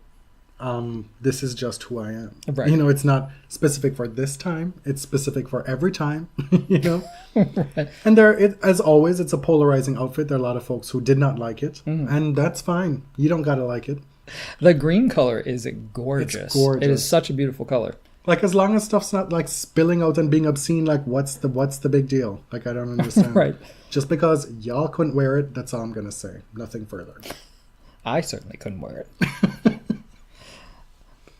This is just who I am. Right. You know, it's not specific for this time. It's specific for every time, you know? Right. And as always, it's a polarizing outfit. There are a lot of folks who did not like it. And that's fine. You don't got to like it. The green color is gorgeous. It's gorgeous. It is such a beautiful color. Like, as long as stuff's not like spilling out and being obscene, like what's the big deal? Like, I don't understand. Right. Just because y'all couldn't wear it, that's all I'm gonna say. Nothing further. I certainly couldn't wear it.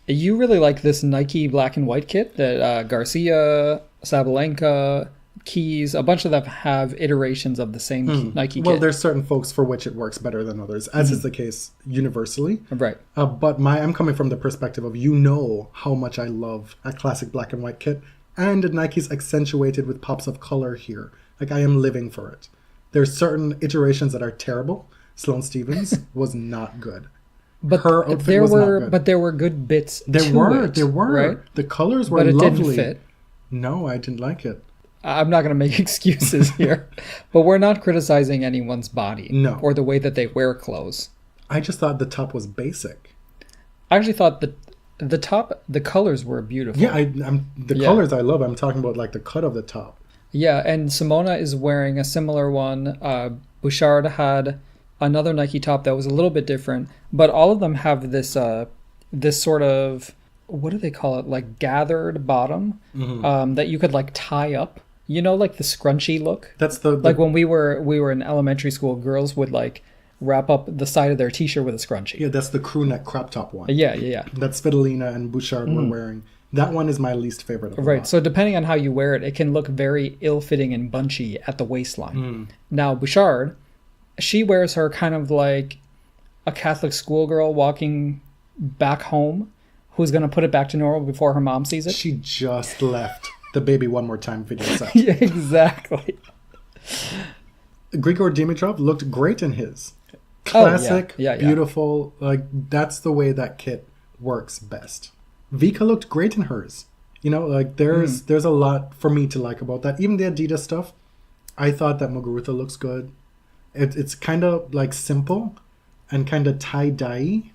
You really like this Nike black and white kit that Garcia, Sabalenka, Keys, a bunch of them have iterations of the same Nike kit. Well, there's certain folks for which it works better than others, as is the case universally. Right. But I'm coming from the perspective of, you know, how much I love a classic black and white kit, and Nike's accentuated with pops of color here. Like, I am living for it. There's certain iterations that are terrible. Sloane Stephens was not good. But her outfit was not good. But there were good bits. There were. Right? The colors were but it lovely. Didn't fit. No, I didn't like it. I'm not going to make excuses here, but we're not criticizing anyone's body. No. Or the way that they wear clothes. I just thought the top was basic. I actually thought the top, the colors were beautiful. Yeah, colors I love. I'm talking about like the cut of the top. Yeah, and Simona is wearing a similar one. Bouchard had another Nike top that was a little bit different, but all of them have this this sort of, what do they call it, like gathered bottom that you could like tie up. You know, like the scrunchy look. That's the like when we were in elementary school, girls would like wrap up the side of their t-shirt with a scrunchie. Yeah, that's the crew neck crop top one. Yeah. That Svitolina and Bouchard were wearing. That one is my least favorite of the Right. lot. So depending on how you wear it, it can look very ill-fitting and bunchy at the waistline. Now Bouchard, she wears her kind of like a Catholic schoolgirl walking back home, who's going to put it back to normal before her mom sees it. She just left the Baby One More Time video set. Yeah, exactly. Grigor Dimitrov looked great in his. Classic, yeah. beautiful. Like, that's the way that kit works best. Vika looked great in hers. You know, like there's a lot for me to like about that. Even the Adidas stuff, I thought that Muguruza looks good. It's kind of like simple and kind of tie-dye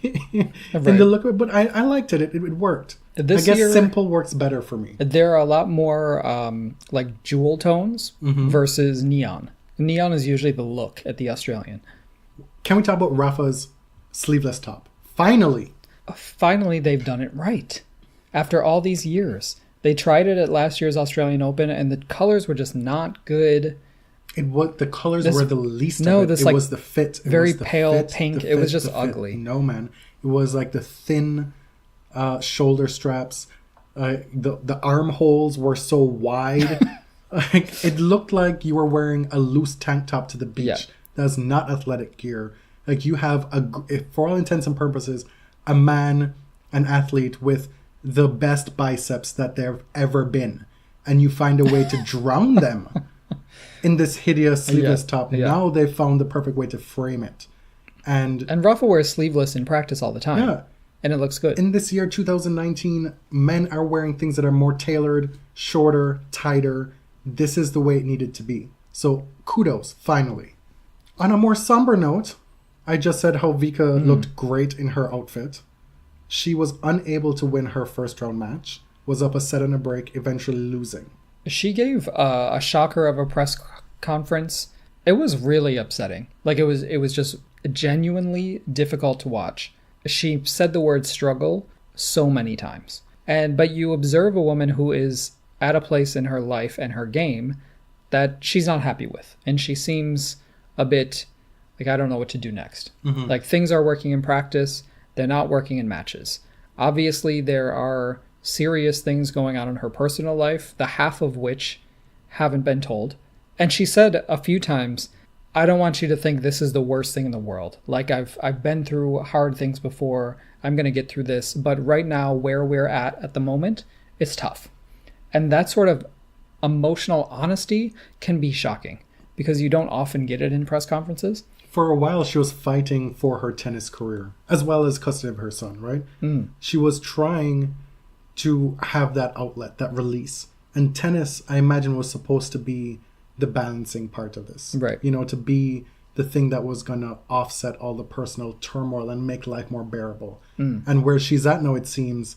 in the look of it, but I liked it. It worked. I guess simple works better for me. There are a lot more like jewel tones versus neon. Neon is usually the look at the Australian. Can we talk about Rafa's sleeveless top? Finally, they've done it right. After all these years, they tried it at last year's Australian Open, and the colors were just not good. The colors were the least no, of it. It was the fit. Very pale pink. It was just ugly. No, man. It was like the thin shoulder straps. The armholes were so wide. Like, it looked like you were wearing a loose tank top to the beach. Yeah. That's not athletic gear. Like, you have, for all intents and purposes, an athlete with the best biceps that there have ever been. And you find a way to drown them in this hideous sleeveless top. Yeah. Now they've found the perfect way to frame it. And Rafa wears sleeveless in practice all the time. Yeah. And it looks good. In this year, 2019, men are wearing things that are more tailored, shorter, tighter. This is the way it needed to be. So kudos, finally. On a more somber note, I just said how Vika looked great in her outfit. She was unable to win her first round match, was up a set and a break, eventually losing. She gave a shocker of a press conference. It was really upsetting. Like, it was just genuinely difficult to watch. She said the word struggle so many times. But you observe a woman who is at a place in her life and her game that she's not happy with. And she seems a bit like, I don't know what to do next. Like, things are working in practice. They're not working in matches. Obviously, there are serious things going on in her personal life, the half of which haven't been told. And she said a few times, I don't want you to think this is the worst thing in the world. Like I've been through hard things before. I'm going to get through this, but right now where we're at the moment, it's tough. And that sort of emotional honesty can be shocking because you don't often get it in press conferences. For a while, she was fighting for her tennis career, as well as custody of her son, right? She was trying to have that outlet, that release. And tennis, I imagine, was supposed to be the balancing part of this. Right. You know, to be the thing that was going to offset all the personal turmoil and make life more bearable. And where she's at now, it seems,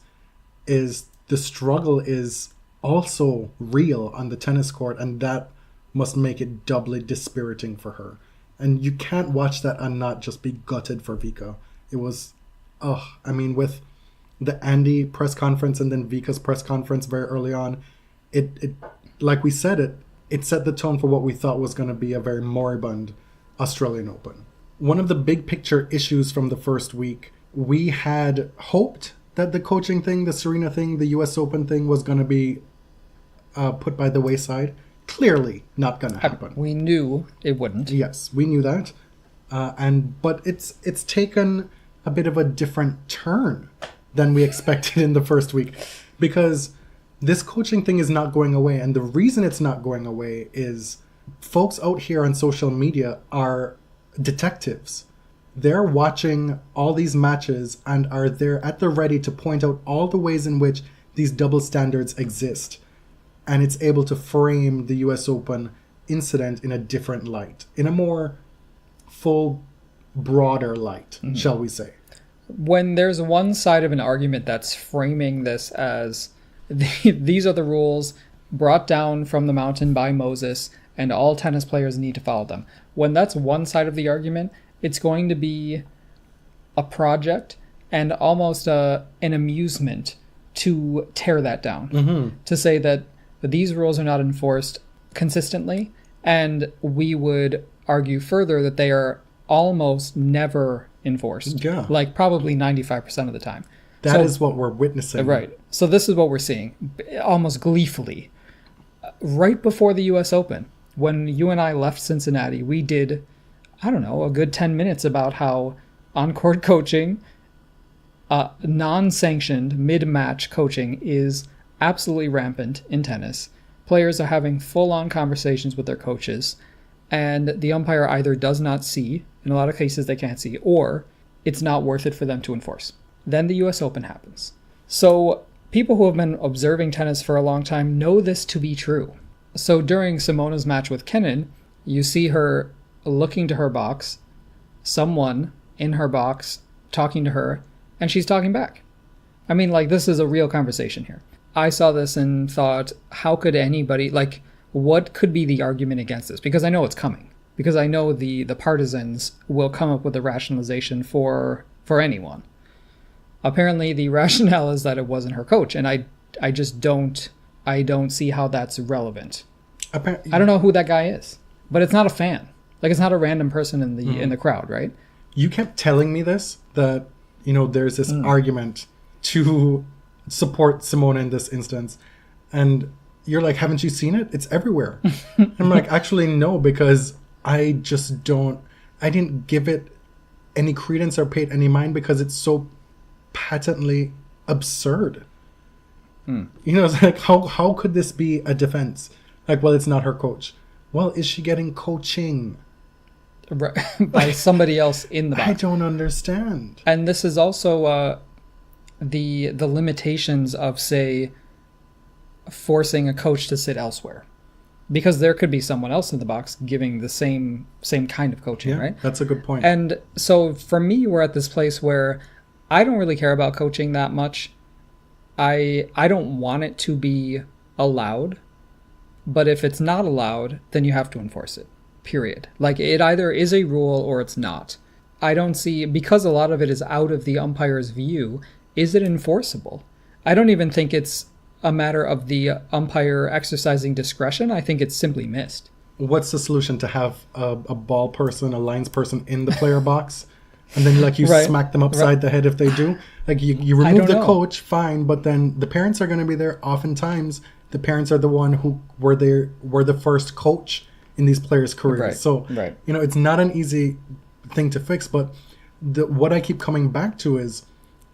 is the struggle is also real on the tennis court, and that must make it doubly dispiriting for her. And you can't watch that and not just be gutted for Vika. It was, I mean, with the Andy press conference and then Vika's press conference very early on, it like we said, it set the tone for what we thought was going to be a very moribund Australian Open. One of the big picture issues from the first week, we had hoped that the coaching thing, the Serena thing, the US Open thing was going to be put by the wayside. Clearly not going to happen. We knew it wouldn't. Yes, we knew that. But it's taken a bit of a different turn than we expected in the first week, because this coaching thing is not going away. And the reason it's not going away is folks out here on social media are detectives. They're watching all these matches and are there at the ready to point out all the ways in which these double standards exist. And it's able to frame the US Open incident in a different light, in a more full, broader light, shall we say. When there's one side of an argument that's framing this as these are the rules brought down from the mountain by Moses and all tennis players need to follow them. When that's one side of the argument, it's going to be a project and almost an amusement to tear that down. To say that these rules are not enforced consistently, and we would argue further that they are almost never enforced. Yeah. Like probably 95% of the time. That is what we're witnessing. Right. So this is what we're seeing, almost gleefully. Right before the US Open, when you and I left Cincinnati, we did, I don't know, a good 10 minutes about how on-court coaching, non-sanctioned mid-match coaching is absolutely rampant in tennis. Players are having full-on conversations with their coaches, and the umpire either does not see, in a lot of cases they can't see, or it's not worth it for them to enforce. Then the US Open happens. So people who have been observing tennis for a long time know this to be true. So during Simona's match with Kenin, you see her looking to her box, someone in her box talking to her, and she's talking back. I mean, like, this is a real conversation here. I saw this and thought, how could anybody, like, what could be the argument against this? Because I know it's coming. Because I know the partisans will come up with a rationalization for anyone. Apparently, the rationale is that it wasn't her coach, and I just don't see how that's relevant. I don't know who that guy is, but it's not a fan. Like, it's not a random person in the crowd, right? You kept telling me this, that, you know, there's this argument to support Simona in this instance, and you're like, haven't you seen it? It's everywhere. I'm like, actually no, because I didn't give it any credence or paid any mind because it's so patently absurd. You know, it's like, how could this be a defense? Like, well, it's not her coach. Well, is she getting coaching by somebody else in the box? I don't understand. And this is also the limitations of, say, forcing a coach to sit elsewhere, because there could be someone else in the box giving the same kind of coaching, right? That's a good point. And so for me, we're at this place where I don't really care about coaching that much. I don't want it to be allowed, but if it's not allowed, then you have to enforce it, period. Like, it either is a rule or it's not. I don't see, because a lot of it is out of the umpire's view, is it enforceable? I don't even think it's a matter of the umpire exercising discretion. I think it's simply missed. What's the solution? To have a ball person, a lines person in the player box, and then like you smack them upside the head if they do? Like, you remove the coach, fine, but then the parents are going to be there. Oftentimes, the parents are the one who were the first coach in these players' careers. Right, So, right. it's not an easy thing to fix, but what I keep coming back to is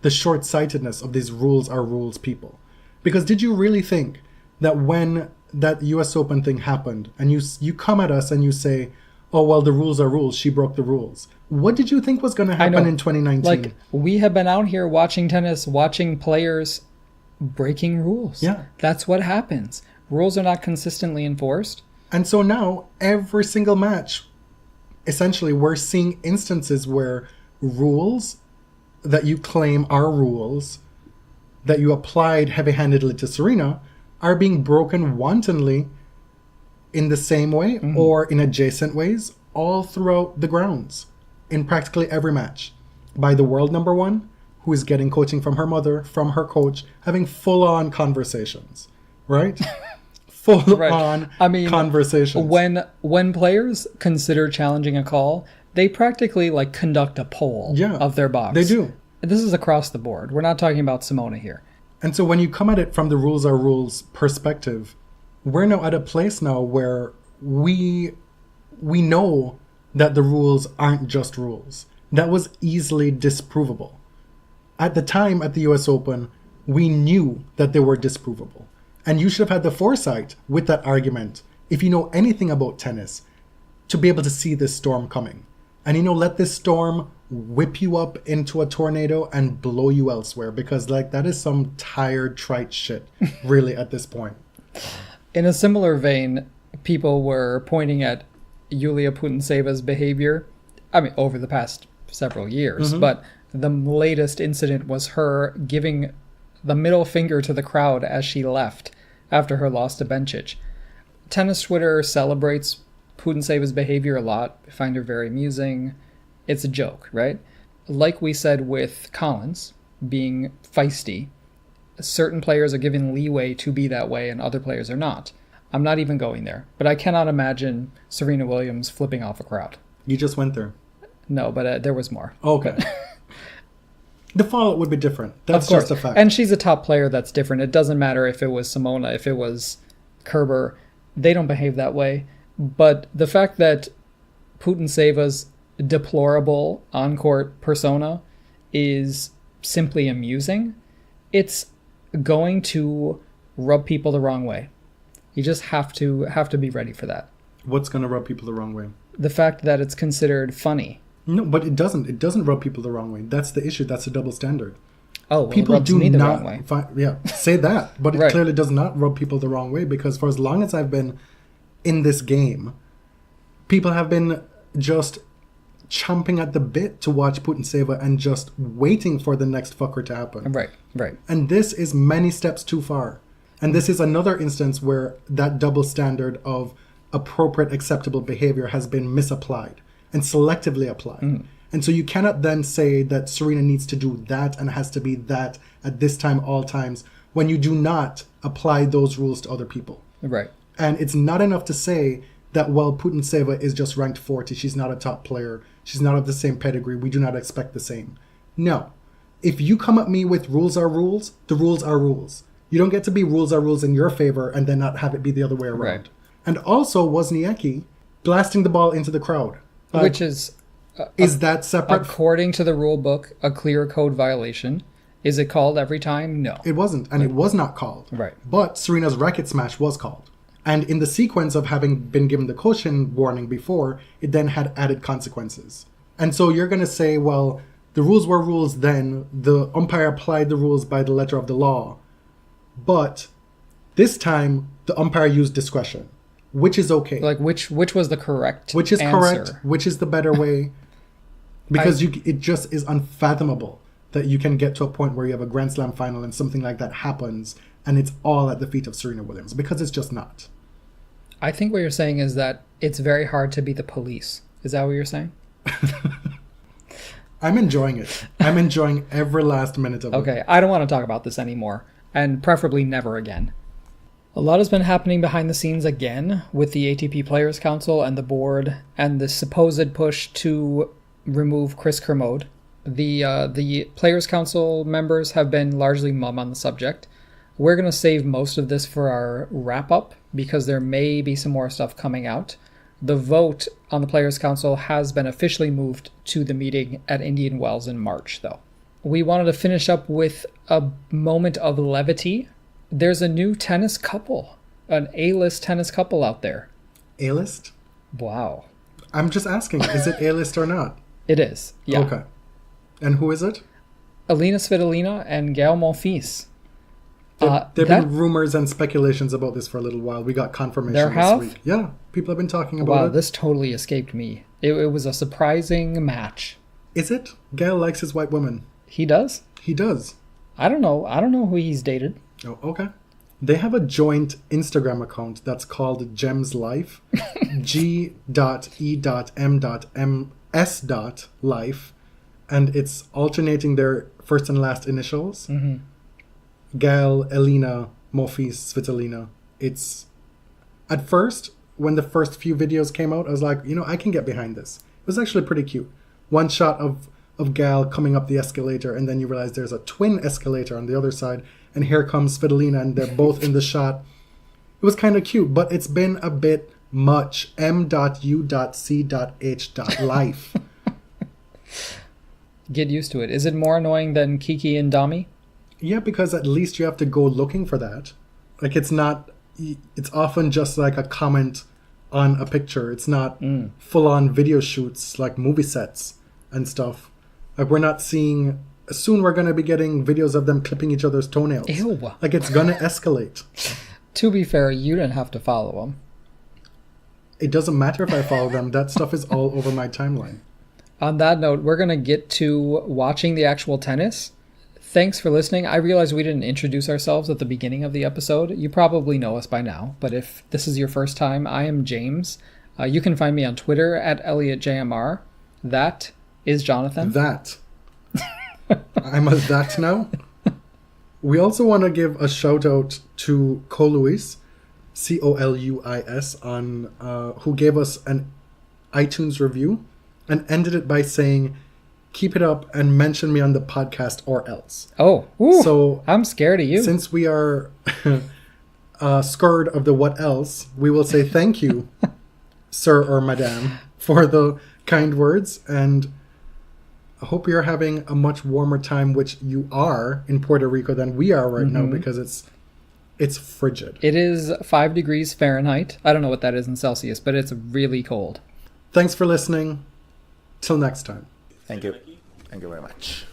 the short-sightedness of these rules are rules people. Because did you really think that when that US Open thing happened and you come at us and you say, oh, well, the rules are rules, she broke the rules. What did you think was going to happen in 2019? Like, we have been out here watching tennis, watching players breaking rules. Yeah. That's what happens. Rules are not consistently enforced. And so now, every single match, essentially, we're seeing instances where rules that you claim are rules, that you applied heavy-handedly to Serena, are being broken wantonly in the same way or in adjacent ways all throughout the grounds in practically every match by the world number one, who is getting coaching from her mother, from her coach, having full-on conversations, right? Full-on conversations. When players consider challenging a call, they practically like conduct a poll of their box. They do. This is across the board. We're not talking about Simona here. And so when you come at it from the rules are rules perspective, we're now at a place now where we know that the rules aren't just rules. That was easily disprovable. At the time at the US Open, we knew that they were disprovable. And you should have had the foresight with that argument, if you know anything about tennis, to be able to see this storm coming. And let this storm whip you up into a tornado and blow you elsewhere, because that is some tired, trite shit, really, at this point. In a similar vein, people were pointing at Yulia Putinceva's behavior, over the past several years, but the latest incident was her giving the middle finger to the crowd as she left after her loss to Bencic. Tennis Twitter celebrates Putinceva's behavior a lot. I find her very amusing. It's a joke, right? Like we said with Collins being feisty, certain players are given leeway to be that way and other players are not. I'm not even going there, but I cannot imagine Serena Williams flipping off a crowd. You just went there. No, but there was more. Okay. The fallout would be different. That's just a fact. And she's a top player. That's different. It doesn't matter if it was Simona, if it was Kerber. They don't behave that way. But the fact that Putinceva's deplorable on-court persona is simply amusing, it's going to rub people the wrong way. You just have to be ready for that. What's going to rub people the wrong way? The fact that it's considered funny. No, but it doesn't. It doesn't rub people the wrong way. That's the issue. That's a double standard. Oh, well, people it rubs do me the not wrong way. Say that, but it Right. clearly does not rub people the wrong way, because for as long as I've been in this game, people have been just chomping at the bit to watch Putintseva and just waiting for the next fucker to happen. Right. And this is many steps too far. And this is another instance where that double standard of appropriate, acceptable behavior has been misapplied and selectively applied. And so you cannot then say that Serena needs to do that and has to be that at this time, all times, when you do not apply those rules to other people. Right. And it's not enough to say that, well, Putintseva is just ranked 40. She's not a top player. She's not of the same pedigree. We do not expect the same. No. If you come at me with rules are rules, the rules are rules. You don't get to be rules are rules in your favor and then not have it be the other way around. Right. And also, Wozniacki blasting the ball into the crowd. Which is that separate? According to the rule book, a clear code violation. Is it called every time? No. It wasn't, and it was not called. Right. But Serena's racket smash was called. And in the sequence of having been given the caution warning before, it then had added consequences. And so you're going to say, well, the rules were rules then, the umpire applied the rules by the letter of the law. But this time, the umpire used discretion, which is okay. Like, which was the correct Which is answer? correct, which is the better way. Because it just is unfathomable that you can get to a point where you have a Grand Slam final and something like that happens, and it's all at the feet of Serena Williams, because it's just not. I think what you're saying is that it's very hard to be the police. Is that what you're saying? I'm enjoying it. I'm enjoying every last minute of it. Okay, I don't want to talk about this anymore, and preferably never again. A lot has been happening behind the scenes again with the ATP Players Council and the board, and the supposed push to remove Chris Kermode. The Players Council members have been largely mum on the subject. We're going to save most of this for our wrap-up, because there may be some more stuff coming out. the vote on the Players' Council has been officially moved to the meeting at Indian Wells in March, though. We wanted to finish up with a moment of levity. There's a new tennis couple, an A-list tennis couple out there. A-list? Wow. I'm just asking, is it A-list or not? It is, yeah. Okay. And who is it? Aryna Sabalenka and Gaël Monfils. There've been rumors and speculations about this for a little while. We got confirmation this week. Yeah, people have been talking about it. Wow, this totally escaped me. It was a surprising match. Is it? Gaël likes his white women. He does? He does. I don't know who he's dated. Oh, okay. They have a joint Instagram account that's called G.E.M.S Life. G.E.M.S.Life. And it's alternating their first and last initials. Mm-hmm. Gaël, Aryna, Monfils, Svitolina. It's... At first, when the first few videos came out, I was like, I can get behind this. It was actually pretty cute. One shot of Gaël coming up the escalator, and then you realize there's a twin escalator on the other side, and here comes Svitolina, and they're both in the shot. It was kind of cute, but it's been a bit much. M.U.C.H.life. Get used to it. Is it more annoying than Kiki and Dami? Yeah, because at least you have to go looking for that. Like, it's often just like a comment on a picture. It's not full-on video shoots like movie sets and stuff. Like, we're not seeing... Soon we're going to be getting videos of them clipping each other's toenails. Ew. Like, it's going to escalate. To be fair, you didn't have to follow them. It doesn't matter if I follow them. That stuff is all over my timeline. On that note, we're going to get to watching the actual tennis. Thanks for listening. I realize we didn't introduce ourselves at the beginning of the episode. You probably know us by now, but if this is your first time, I am James. You can find me on Twitter at ElliotJMR. That is Jonathan. That. I'm a that now. We also want to give a shout out to Coluis, Coluis, on who gave us an iTunes review and ended it by saying, "Keep it up and mention me on the podcast or else." Oh, so I'm scared of you. Since we are scared of the what else, we will say thank you, sir or madame, for the kind words, and I hope you're having a much warmer time, which you are in Puerto Rico than we are right now, because it's frigid. It is 5 degrees Fahrenheit. I don't know what that is in Celsius, but it's really cold. Thanks for listening. Till next time. Thank you. Thank you very much.